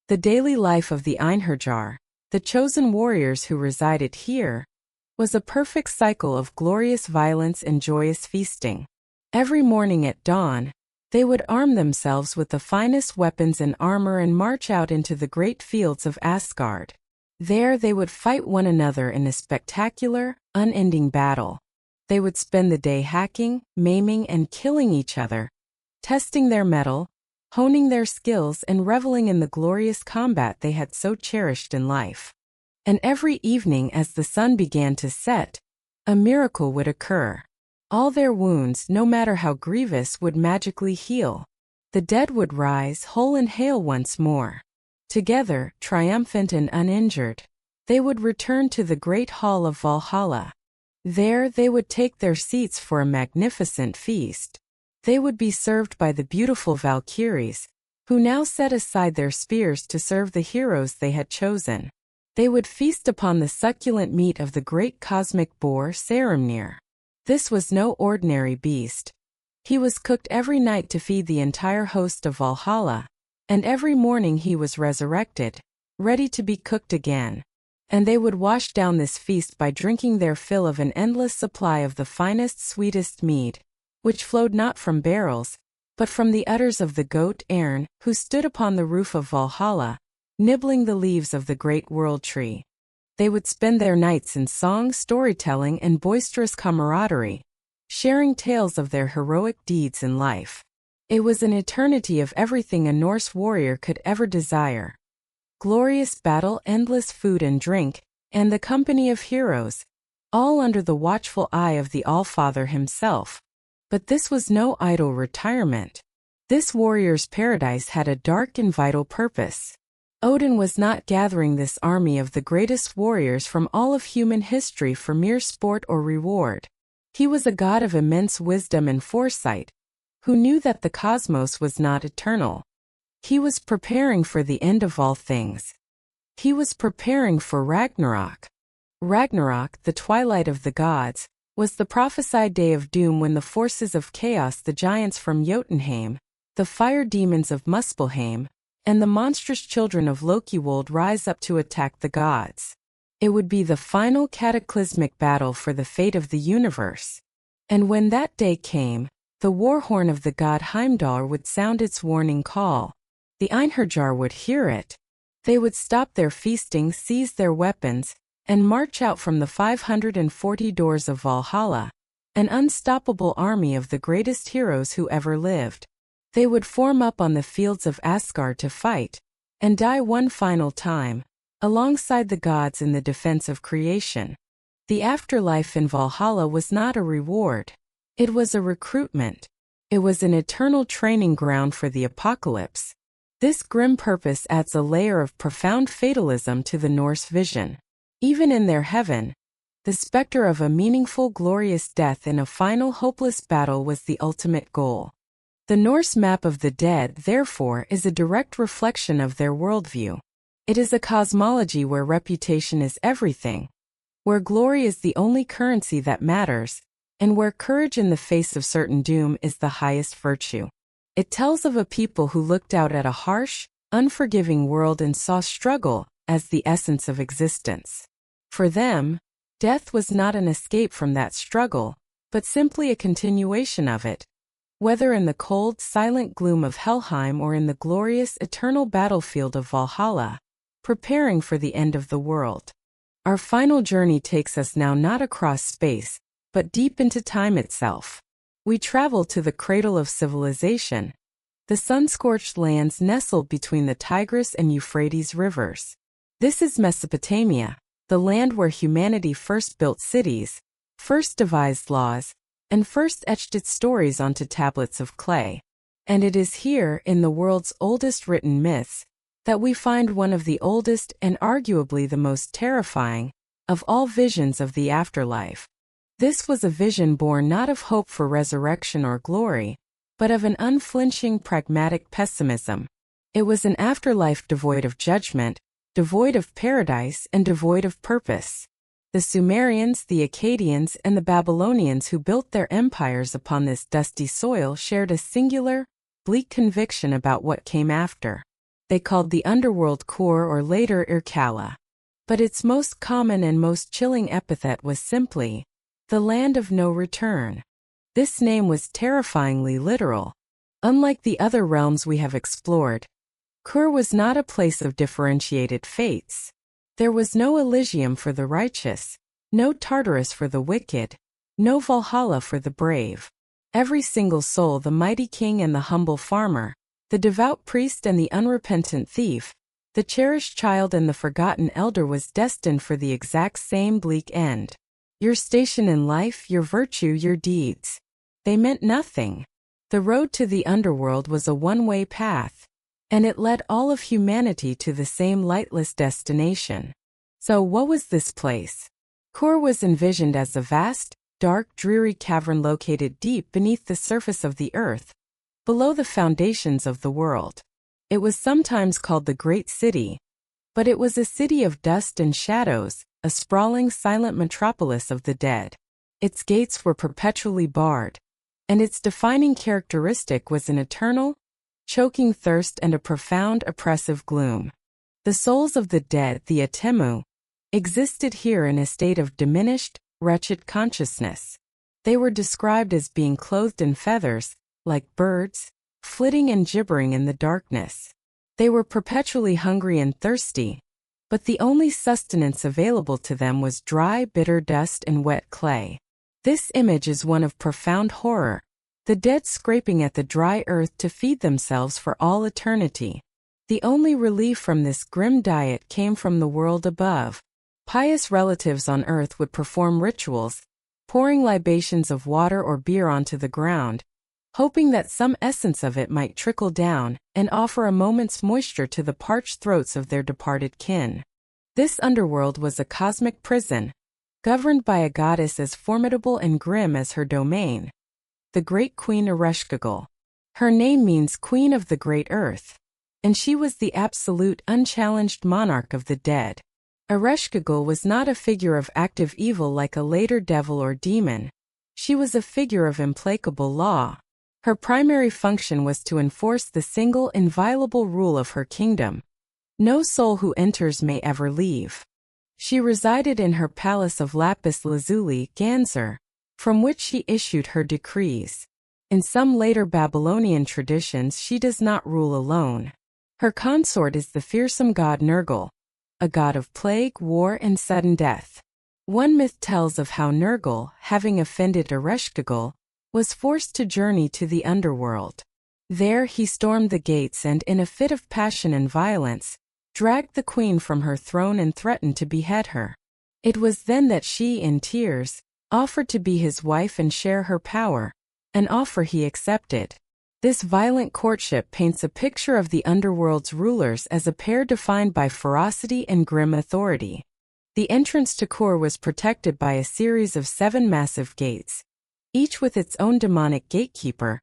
The daily life of the Einherjar, the chosen warriors who resided here, was a perfect cycle of glorious violence and joyous feasting. Every morning at dawn, they would arm themselves with the finest weapons and armor and march out into the great fields of Asgard. There they would fight one another in a spectacular, unending battle. They would spend the day hacking, maiming, and killing each other, testing their mettle, honing their skills, and reveling in the glorious combat they had so cherished in life. And every evening as the sun began to set, a miracle would occur. All their wounds, no matter how grievous, would magically heal. The dead would rise whole and hale once more. Together, triumphant and uninjured, they would return to the great hall of Valhalla. There they would take their seats for a magnificent feast. They would be served by the beautiful Valkyries, who now set aside their spears to serve the heroes they had chosen. They would feast upon the succulent meat of the great cosmic boar Sarimnir. This was no ordinary beast. He was cooked every night to feed the entire host of Valhalla, and every morning he was resurrected, ready to be cooked again. And they would wash down this feast by drinking their fill of an endless supply of the finest, sweetest mead, which flowed not from barrels, but from the udders of the goat Erne, who stood upon the roof of Valhalla, nibbling the leaves of the great world tree. They would spend their nights in song, storytelling, and boisterous camaraderie, sharing tales of their heroic deeds in life. It was an eternity of everything a Norse warrior could ever desire. Glorious battle, endless food and drink, and the company of heroes, all under the watchful eye of the Allfather himself. But this was no idle retirement. This warrior's paradise had a dark and vital purpose. Odin was not gathering this army of the greatest warriors from all of human history for mere sport or reward. He was a god of immense wisdom and foresight, who knew that the cosmos was not eternal. He was preparing for the end of all things. He was preparing for Ragnarok. Ragnarok, the twilight of the gods, was the prophesied day of doom when the forces of chaos, the giants from Jotunheim, the fire demons of Muspelheim, and the monstrous children of Loki would rise up to attack the gods. It would be the final cataclysmic battle for the fate of the universe. And when that day came, the war horn of the god Heimdall would sound its warning call. The Einherjar would hear it. They would stop their feasting, seize their weapons, and march out from the 540 doors of Valhalla, an unstoppable army of the greatest heroes who ever lived. They would form up on the fields of Asgard to fight, and die one final time, alongside the gods in the defense of creation. The afterlife in Valhalla was not a reward. It was a recruitment. It was an eternal training ground for the apocalypse. This grim purpose adds a layer of profound fatalism to the Norse vision. Even in their heaven, the specter of a meaningful, glorious death in a final hopeless battle was the ultimate goal. The Norse map of the dead, therefore, is a direct reflection of their worldview. It is a cosmology where reputation is everything, where glory is the only currency that matters, and where courage in the face of certain doom is the highest virtue. It tells of a people who looked out at a harsh, unforgiving world and saw struggle as the essence of existence. For them, death was not an escape from that struggle, but simply a continuation of it. Whether in the cold, silent gloom of Helheim or in the glorious, eternal battlefield of Valhalla, preparing for the end of the world. Our final journey takes us now not across space, but deep into time itself. We travel to the cradle of civilization, the sun-scorched lands nestled between the Tigris and Euphrates rivers. This is Mesopotamia, the land where humanity first built cities, first devised laws, and first etched its stories onto tablets of clay. And it is here, in the world's oldest written myths, that we find one of the oldest and arguably the most terrifying of all visions of the afterlife. This was a vision born not of hope for resurrection or glory, but of an unflinching pragmatic pessimism. It was an afterlife devoid of judgment, devoid of paradise, and devoid of purpose. The Sumerians, the Akkadians, and the Babylonians who built their empires upon this dusty soil shared a singular, bleak conviction about what came after. They called the underworld Kur or later Irkalla. But its most common and most chilling epithet was simply, the land of no return. This name was terrifyingly literal. Unlike the other realms we have explored, Kur was not a place of differentiated fates. There was no Elysium for the righteous, no Tartarus for the wicked, no Valhalla for the brave. Every single soul, the mighty king and the humble farmer, the devout priest and the unrepentant thief, the cherished child and the forgotten elder, was destined for the exact same bleak end. Your station in life, your virtue, your deeds. They meant nothing. The road to the underworld was a one-way path, and it led all of humanity to the same lightless destination. So what was this place? Kur was envisioned as a vast, dark, dreary cavern located deep beneath the surface of the earth, below the foundations of the world. It was sometimes called the Great City, but it was a city of dust and shadows, a sprawling, silent metropolis of the dead. Its gates were perpetually barred, and its defining characteristic was an eternal, choking thirst and a profound, oppressive gloom. The souls of the dead, the Atemu, existed here in a state of diminished, wretched consciousness. They were described as being clothed in feathers, like birds, flitting and gibbering in the darkness. They were perpetually hungry and thirsty, but the only sustenance available to them was dry, bitter dust and wet clay. This image is one of profound horror, the dead scraping at the dry earth to feed themselves for all eternity. The only relief from this grim diet came from the world above. Pious relatives on earth would perform rituals, pouring libations of water or beer onto the ground, hoping that some essence of it might trickle down and offer a moment's moisture to the parched throats of their departed kin. This underworld was a cosmic prison, governed by a goddess as formidable and grim as her domain, the great Queen Ereshkigal. Her name means Queen of the Great Earth, and she was the absolute, unchallenged monarch of the dead. Ereshkigal was not a figure of active evil like a later devil or demon. She was a figure of implacable law. Her primary function was to enforce the single inviolable rule of her kingdom. No soul who enters may ever leave. She resided in her palace of lapis lazuli, Ganzer, from which she issued her decrees. In some later Babylonian traditions, she does not rule alone. Her consort is the fearsome god Nergal, a god of plague, war, and sudden death. One myth tells of how Nergal, having offended Ereshkigal, was forced to journey to the underworld. There he stormed the gates and, in a fit of passion and violence, dragged the queen from her throne and threatened to behead her. It was then that she, in tears, offered to be his wife and share her power, an offer he accepted. This violent courtship paints a picture of the underworld's rulers as a pair defined by ferocity and grim authority. The entrance to Kur was protected by a series of 7 massive gates, each with its own demonic gatekeeper,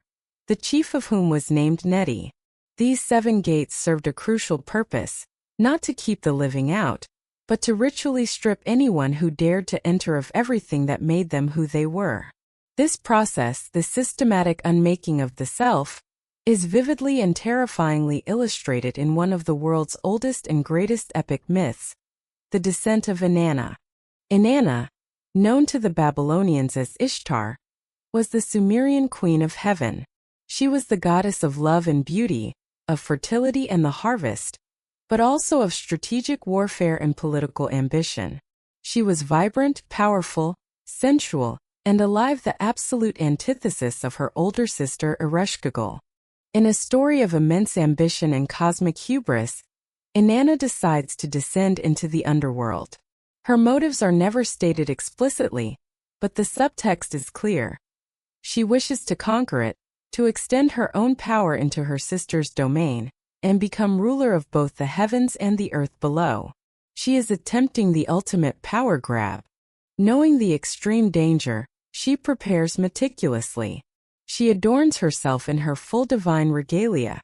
the chief of whom was named Neti. These 7 gates served a crucial purpose, not to keep the living out, but to ritually strip anyone who dared to enter of everything that made them who they were. This process, the systematic unmaking of the self, is vividly and terrifyingly illustrated in one of the world's oldest and greatest epic myths, the descent of Inanna. Inanna, known to the Babylonians as Ishtar, was the Sumerian queen of heaven. She was the goddess of love and beauty, of fertility and the harvest, but also of strategic warfare and political ambition. She was vibrant, powerful, sensual, and alive, the absolute antithesis of her older sister Ereshkigal. In a story of immense ambition and cosmic hubris, Inanna decides to descend into the underworld. Her motives are never stated explicitly, but the subtext is clear. She wishes to conquer it, to extend her own power into her sister's domain, and become ruler of both the heavens and the earth below. She is attempting the ultimate power grab. Knowing the extreme danger, She prepares meticulously. She adorns herself in her full divine regalia,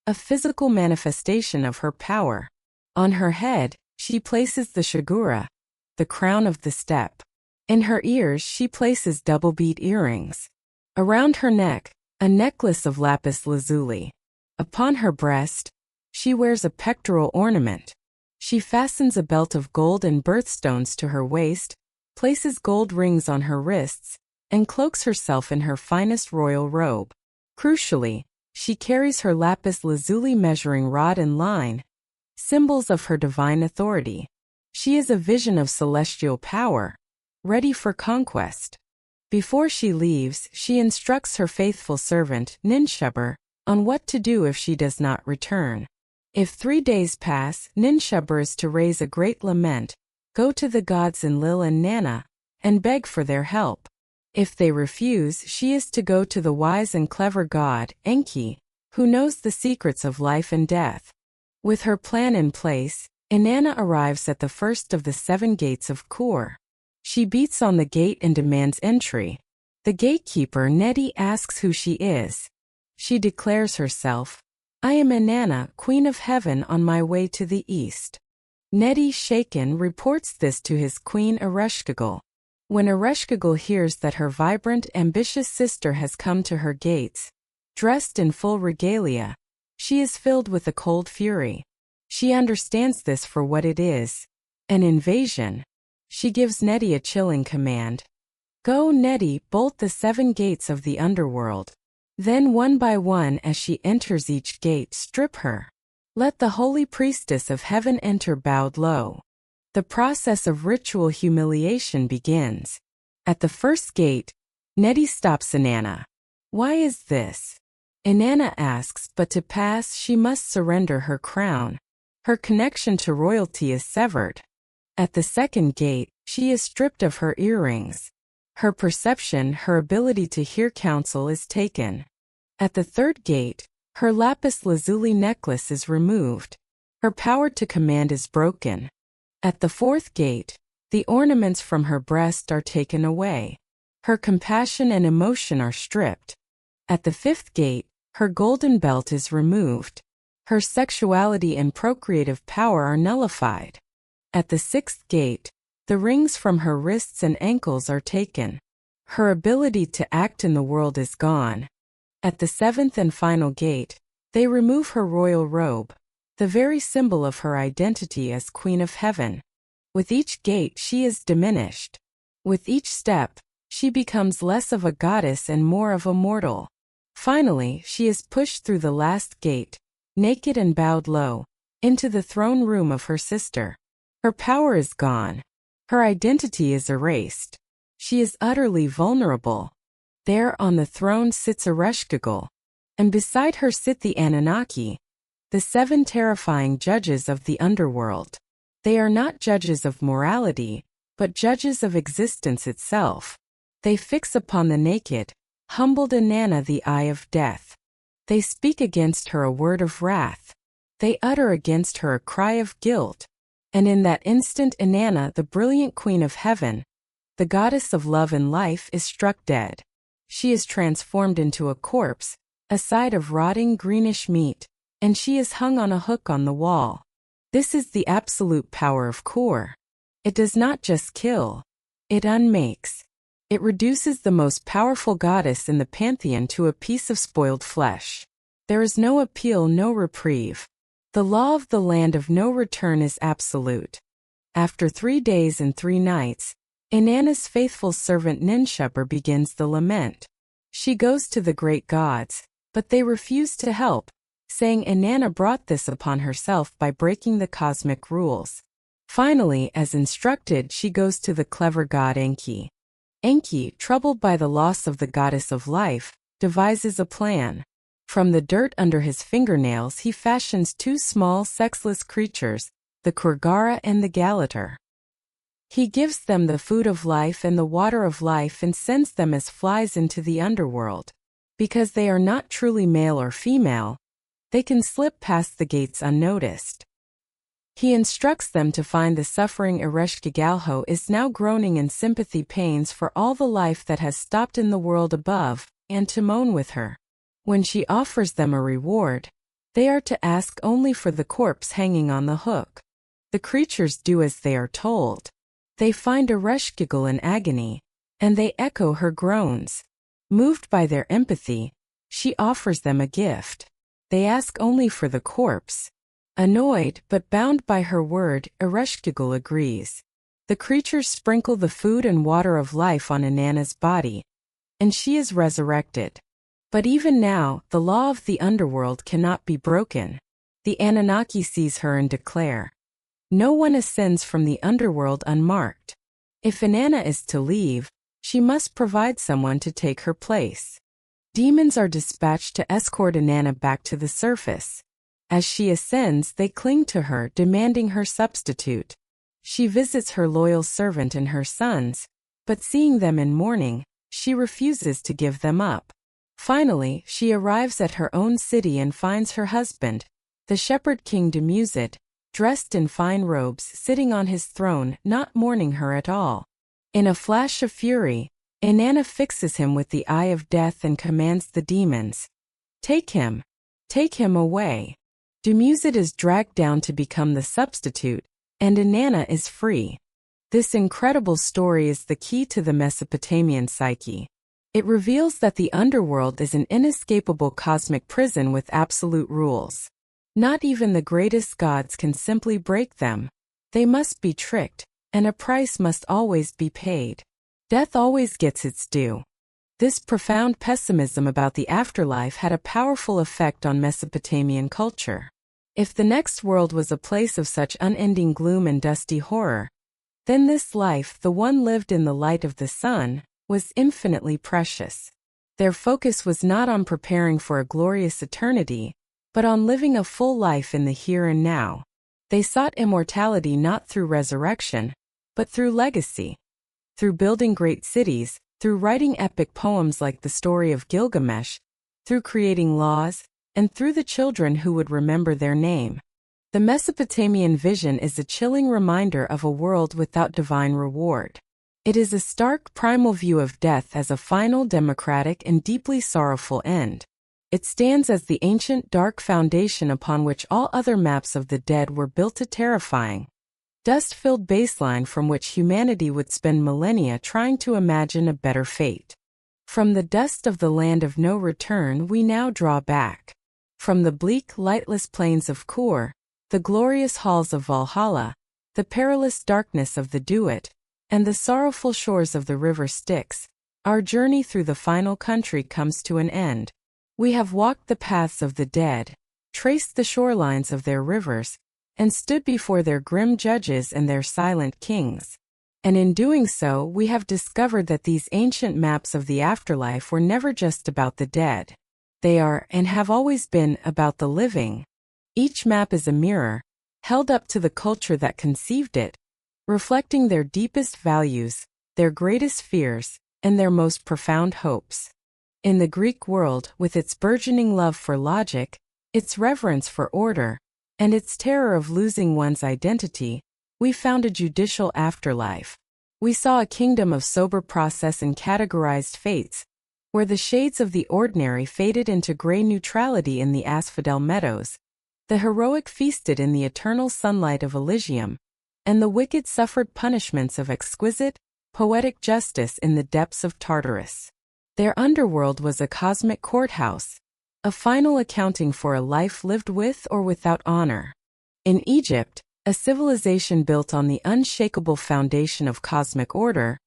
a physical manifestation of her power. On her head, she places the shagura, the crown of the steppe. In her ears she places double-bead earrings. Around her neck, a necklace of lapis lazuli. Upon her breast, she wears a pectoral ornament. She fastens a belt of gold and birthstones to her waist, places gold rings on her wrists, and cloaks herself in her finest royal robe. Crucially, she carries her lapis lazuli measuring rod and line, symbols of her divine authority. She is a vision of celestial power, ready for conquest. Before she leaves, she instructs her faithful servant, Ninshubur, on what to do if she does not return. If 3 days pass, Ninshubur is to raise a great lament, go to the gods Enlil and Nana, and beg for their help. If they refuse, she is to go to the wise and clever god, Enki, who knows the secrets of life and death. With her plan in place, Inanna arrives at the first of the 7 gates of Kur. She beats on the gate and demands entry. The gatekeeper Nedi asks who she is. She declares herself, "I am Inanna, Queen of Heaven on my way to the east." Nedi, shaken, reports this to his queen Ereshkigal. When Ereshkigal hears that her vibrant, ambitious sister has come to her gates, dressed in full regalia, she is filled with a cold fury. She understands this for what it is, an invasion. She gives Nedi a chilling command. "Go, Nedi, bolt the 7 gates of the underworld. Then one by one as she enters each gate, strip her. Let the holy priestess of heaven enter bowed low." The process of ritual humiliation begins. At the first gate, Nedi stops Inanna. "Why is this?" Inanna asks, but to pass she must surrender her crown. Her connection to royalty is severed. At the second gate, she is stripped of her earrings. Her perception, her ability to hear counsel is taken. At the third gate, her lapis lazuli necklace is removed. Her power to command is broken. At the fourth gate, the ornaments from her breast are taken away. Her compassion and emotion are stripped. At the fifth gate, her golden belt is removed. Her sexuality and procreative power are nullified. At the sixth gate, the rings from her wrists and ankles are taken. Her ability to act in the world is gone. At the seventh and final gate, they remove her royal robe, the very symbol of her identity as Queen of Heaven. With each gate she is diminished. With each step, she becomes less of a goddess and more of a mortal. Finally, she is pushed through the last gate, naked and bowed low, into the throne room of her sister. Her power is gone. Her identity is erased. She is utterly vulnerable. There on the throne sits Ereshkigal, and beside her sit the Anunnaki, the 7 terrifying judges of the underworld. They are not judges of morality, but judges of existence itself. They fix upon the naked, humbled Inanna the eye of death. They speak against her a word of wrath. They utter against her a cry of guilt. And in that instant Inanna, the brilliant Queen of Heaven, the goddess of love and life, is struck dead. She is transformed into a corpse, a side of rotting greenish meat, and she is hung on a hook on the wall. This is the absolute power of Kur. It does not just kill, it unmakes. It reduces the most powerful goddess in the pantheon to a piece of spoiled flesh. There is no appeal, no reprieve. The law of the land of no return is absolute. After 3 days and 3 nights, Inanna's faithful servant Ninshubur begins the lament. She goes to the great gods, but they refuse to help, saying Inanna brought this upon herself by breaking the cosmic rules. Finally, as instructed, she goes to the clever god Enki. Enki, troubled by the loss of the goddess of life, devises a plan. From the dirt under his fingernails he fashions 2 small sexless creatures, the Kurgara and the Galater. He gives them the food of life and the water of life and sends them as flies into the underworld. Because they are not truly male or female, they can slip past the gates unnoticed. He instructs them to find the suffering Ereshkigalho is now groaning in sympathy pains for all the life that has stopped in the world above, and to moan with her. When she offers them a reward, they are to ask only for the corpse hanging on the hook. The creatures do as they are told. They find Ereshkigal in agony, and they echo her groans. Moved by their empathy, she offers them a gift. They ask only for the corpse. Annoyed but bound by her word, Ereshkigal agrees. The creatures sprinkle the food and water of life on Inanna's body, and she is resurrected. But even now, the law of the underworld cannot be broken. The Anunnaki seize her and declare, "No one ascends from the underworld unmarked. If Inanna is to leave, she must provide someone to take her place." Demons are dispatched to escort Inanna back to the surface. As she ascends, they cling to her, demanding her substitute. She visits her loyal servant and her sons, but seeing them in mourning, she refuses to give them up. Finally, she arrives at her own city and finds her husband, the shepherd king Demusid, dressed in fine robes, sitting on his throne, not mourning her at all. In a flash of fury, Inanna fixes him with the eye of death and commands the demons, take him away." Demusid is dragged down to become the substitute, and Inanna is free. This incredible story is the key to the Mesopotamian psyche. It reveals that the underworld is an inescapable cosmic prison with absolute rules. Not even the greatest gods can simply break them. They must be tricked, and a price must always be paid. Death always gets its due. This profound pessimism about the afterlife had a powerful effect on Mesopotamian culture. If the next world was a place of such unending gloom and dusty horror, then this life, the one lived in the light of the sun, was infinitely precious. Their focus was not on preparing for a glorious eternity, but on living a full life in the here and now. They sought immortality not through resurrection, but through legacy. Through building great cities, through writing epic poems like the story of Gilgamesh, through creating laws, and through the children who would remember their name. The Mesopotamian vision is a chilling reminder of a world without divine reward. It is a stark primal view of death as a final, democratic, and deeply sorrowful end. It stands as the ancient dark foundation upon which all other maps of the dead were built, a terrifying, dust-filled baseline from which humanity would spend millennia trying to imagine a better fate. From the dust of the land of no return we now draw back. From the bleak, lightless plains of Kor, the glorious halls of Valhalla, the perilous darkness of the Duat, and the sorrowful shores of the river Styx, our journey through the final country comes to an end. We have walked the paths of the dead, traced the shorelines of their rivers, and stood before their grim judges and their silent kings. And in doing so, we have discovered that these ancient maps of the afterlife were never just about the dead. They are, and have always been, about the living. Each map is a mirror, held up to the culture that conceived it, reflecting their deepest values, their greatest fears, and their most profound hopes. In the Greek world, with its burgeoning love for logic, its reverence for order, and its terror of losing one's identity, we found a judicial afterlife. We saw a kingdom of sober process and categorized fates, where the shades of the ordinary faded into gray neutrality in the asphodel meadows, the heroic feasted in the eternal sunlight of Elysium, and the wicked suffered punishments of exquisite, poetic justice in the depths of Tartarus. Their underworld was a cosmic courthouse, a final accounting for a life lived with or without honor. In Egypt, a civilization built on the unshakable foundation of cosmic order,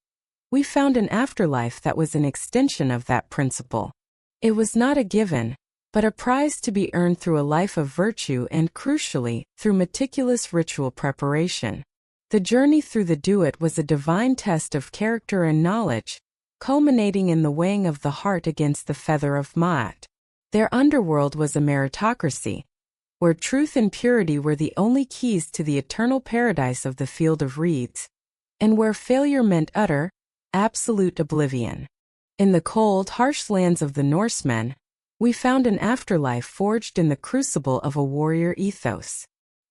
we found an afterlife that was an extension of that principle. It was not a given, but a prize to be earned through a life of virtue and, crucially, through meticulous ritual preparation. The journey through the Duat was a divine test of character and knowledge, culminating in the weighing of the heart against the feather of Ma'at. Their underworld was a meritocracy, where truth and purity were the only keys to the eternal paradise of the Field of Reeds, and where failure meant utter, absolute oblivion. In the cold, harsh lands of the Norsemen, we found an afterlife forged in the crucible of a warrior ethos.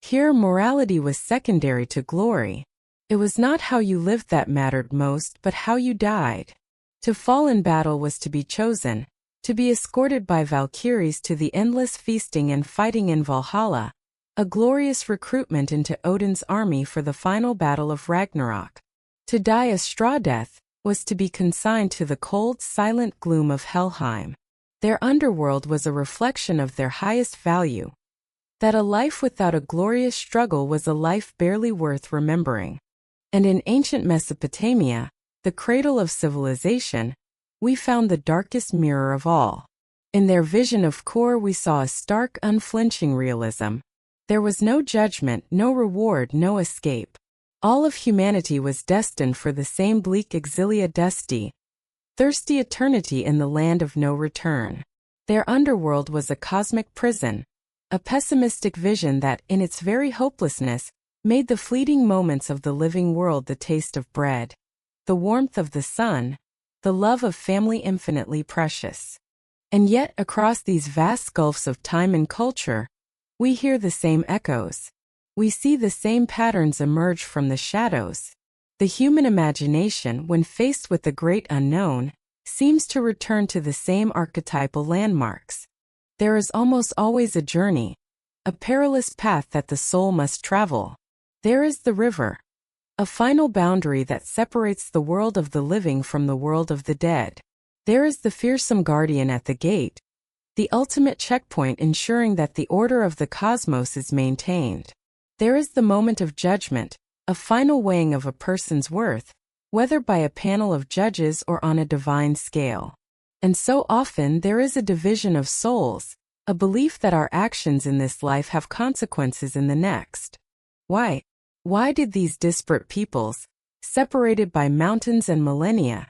Here, morality was secondary to glory. It was not how you lived that mattered most, but how you died. To fall in battle was to be chosen, to be escorted by Valkyries to the endless feasting and fighting in Valhalla, a glorious recruitment into Odin's army for the final battle of Ragnarok. To die a straw death was to be consigned to the cold, silent gloom of Helheim. Their underworld was a reflection of their highest value. That a life without a glorious struggle was a life barely worth remembering. And in ancient Mesopotamia, the cradle of civilization, we found the darkest mirror of all. In their vision of Kor we saw a stark, unflinching realism. There was no judgment, no reward, no escape. All of humanity was destined for the same bleak exilia dusty, thirsty eternity in the land of no return. Their underworld was a cosmic prison, a pessimistic vision that, in its very hopelessness, made the fleeting moments of the living world the taste of bread, the warmth of the sun, the love of family infinitely precious. And yet, across these vast gulfs of time and culture, we hear the same echoes. We see the same patterns emerge from the shadows. The human imagination, when faced with the great unknown, seems to return to the same archetypal landmarks. There is almost always a journey, a perilous path that the soul must travel. There is the river, a final boundary that separates the world of the living from the world of the dead. There is the fearsome guardian at the gate, the ultimate checkpoint ensuring that the order of the cosmos is maintained. There is the moment of judgment, a final weighing of a person's worth, whether by a panel of judges or on a divine scale. And so often there is a division of souls, a belief that our actions in this life have consequences in the next. Why? Why did these disparate peoples, separated by mountains and millennia,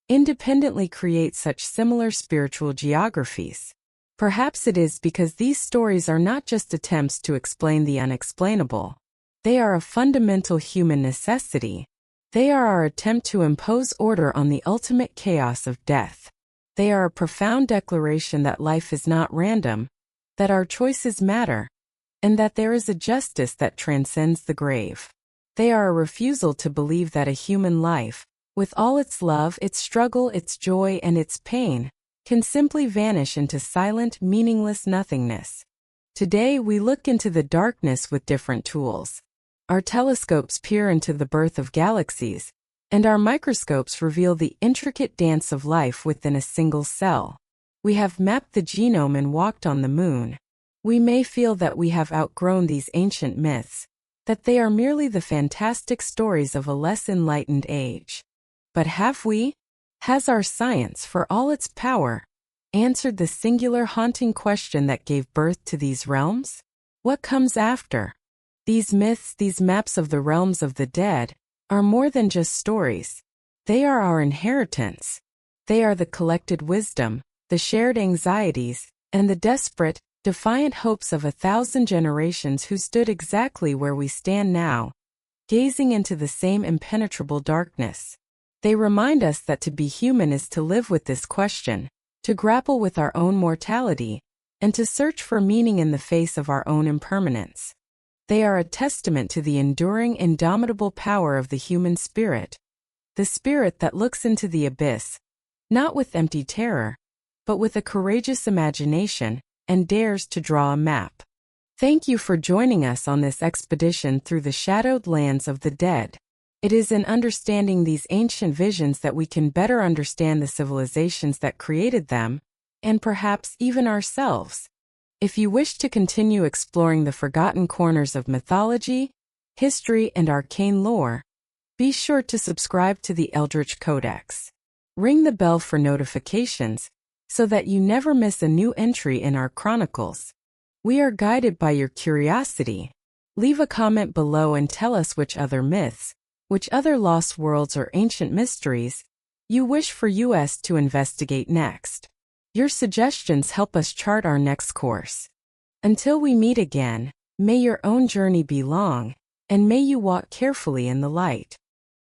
independently create such similar spiritual geographies? Perhaps it is because these stories are not just attempts to explain the unexplainable. They are a fundamental human necessity. They are our attempt to impose order on the ultimate chaos of death. They are a profound declaration that life is not random, that our choices matter, and that there is a justice that transcends the grave. They are a refusal to believe that a human life, with all its love, its struggle, its joy, and its pain, can simply vanish into silent, meaningless nothingness. Today we look into the darkness with different tools. Our telescopes peer into the birth of galaxies, and our microscopes reveal the intricate dance of life within a single cell. We have mapped the genome and walked on the moon. We may feel that we have outgrown these ancient myths, that they are merely the fantastic stories of a less enlightened age. But have we? Has our science, for all its power, answered the singular haunting question that gave birth to these realms? What comes after? These myths, these maps of the realms of the dead, are more than just stories. They are our inheritance. They are the collected wisdom, the shared anxieties, and the desperate, defiant hopes of 1,000 generations who stood exactly where we stand now, gazing into the same impenetrable darkness. They remind us that to be human is to live with this question, to grapple with our own mortality, and to search for meaning in the face of our own impermanence. They are a testament to the enduring, indomitable power of the human spirit, the spirit that looks into the abyss, not with empty terror, but with a courageous imagination, and dares to draw a map. Thank you for joining us on this expedition through the shadowed lands of the dead. It is in understanding these ancient visions that we can better understand the civilizations that created them, and perhaps even ourselves. If you wish to continue exploring the forgotten corners of mythology, history, and arcane lore, be sure to subscribe to the Eldritch Codex. Ring the bell for notifications, so that you never miss a new entry in our chronicles. We are guided by your curiosity. Leave a comment below and tell us which other myths, which other lost worlds or ancient mysteries, you wish for us to investigate next. Your suggestions help us chart our next course. Until we meet again, may your own journey be long, and may you walk carefully in the light.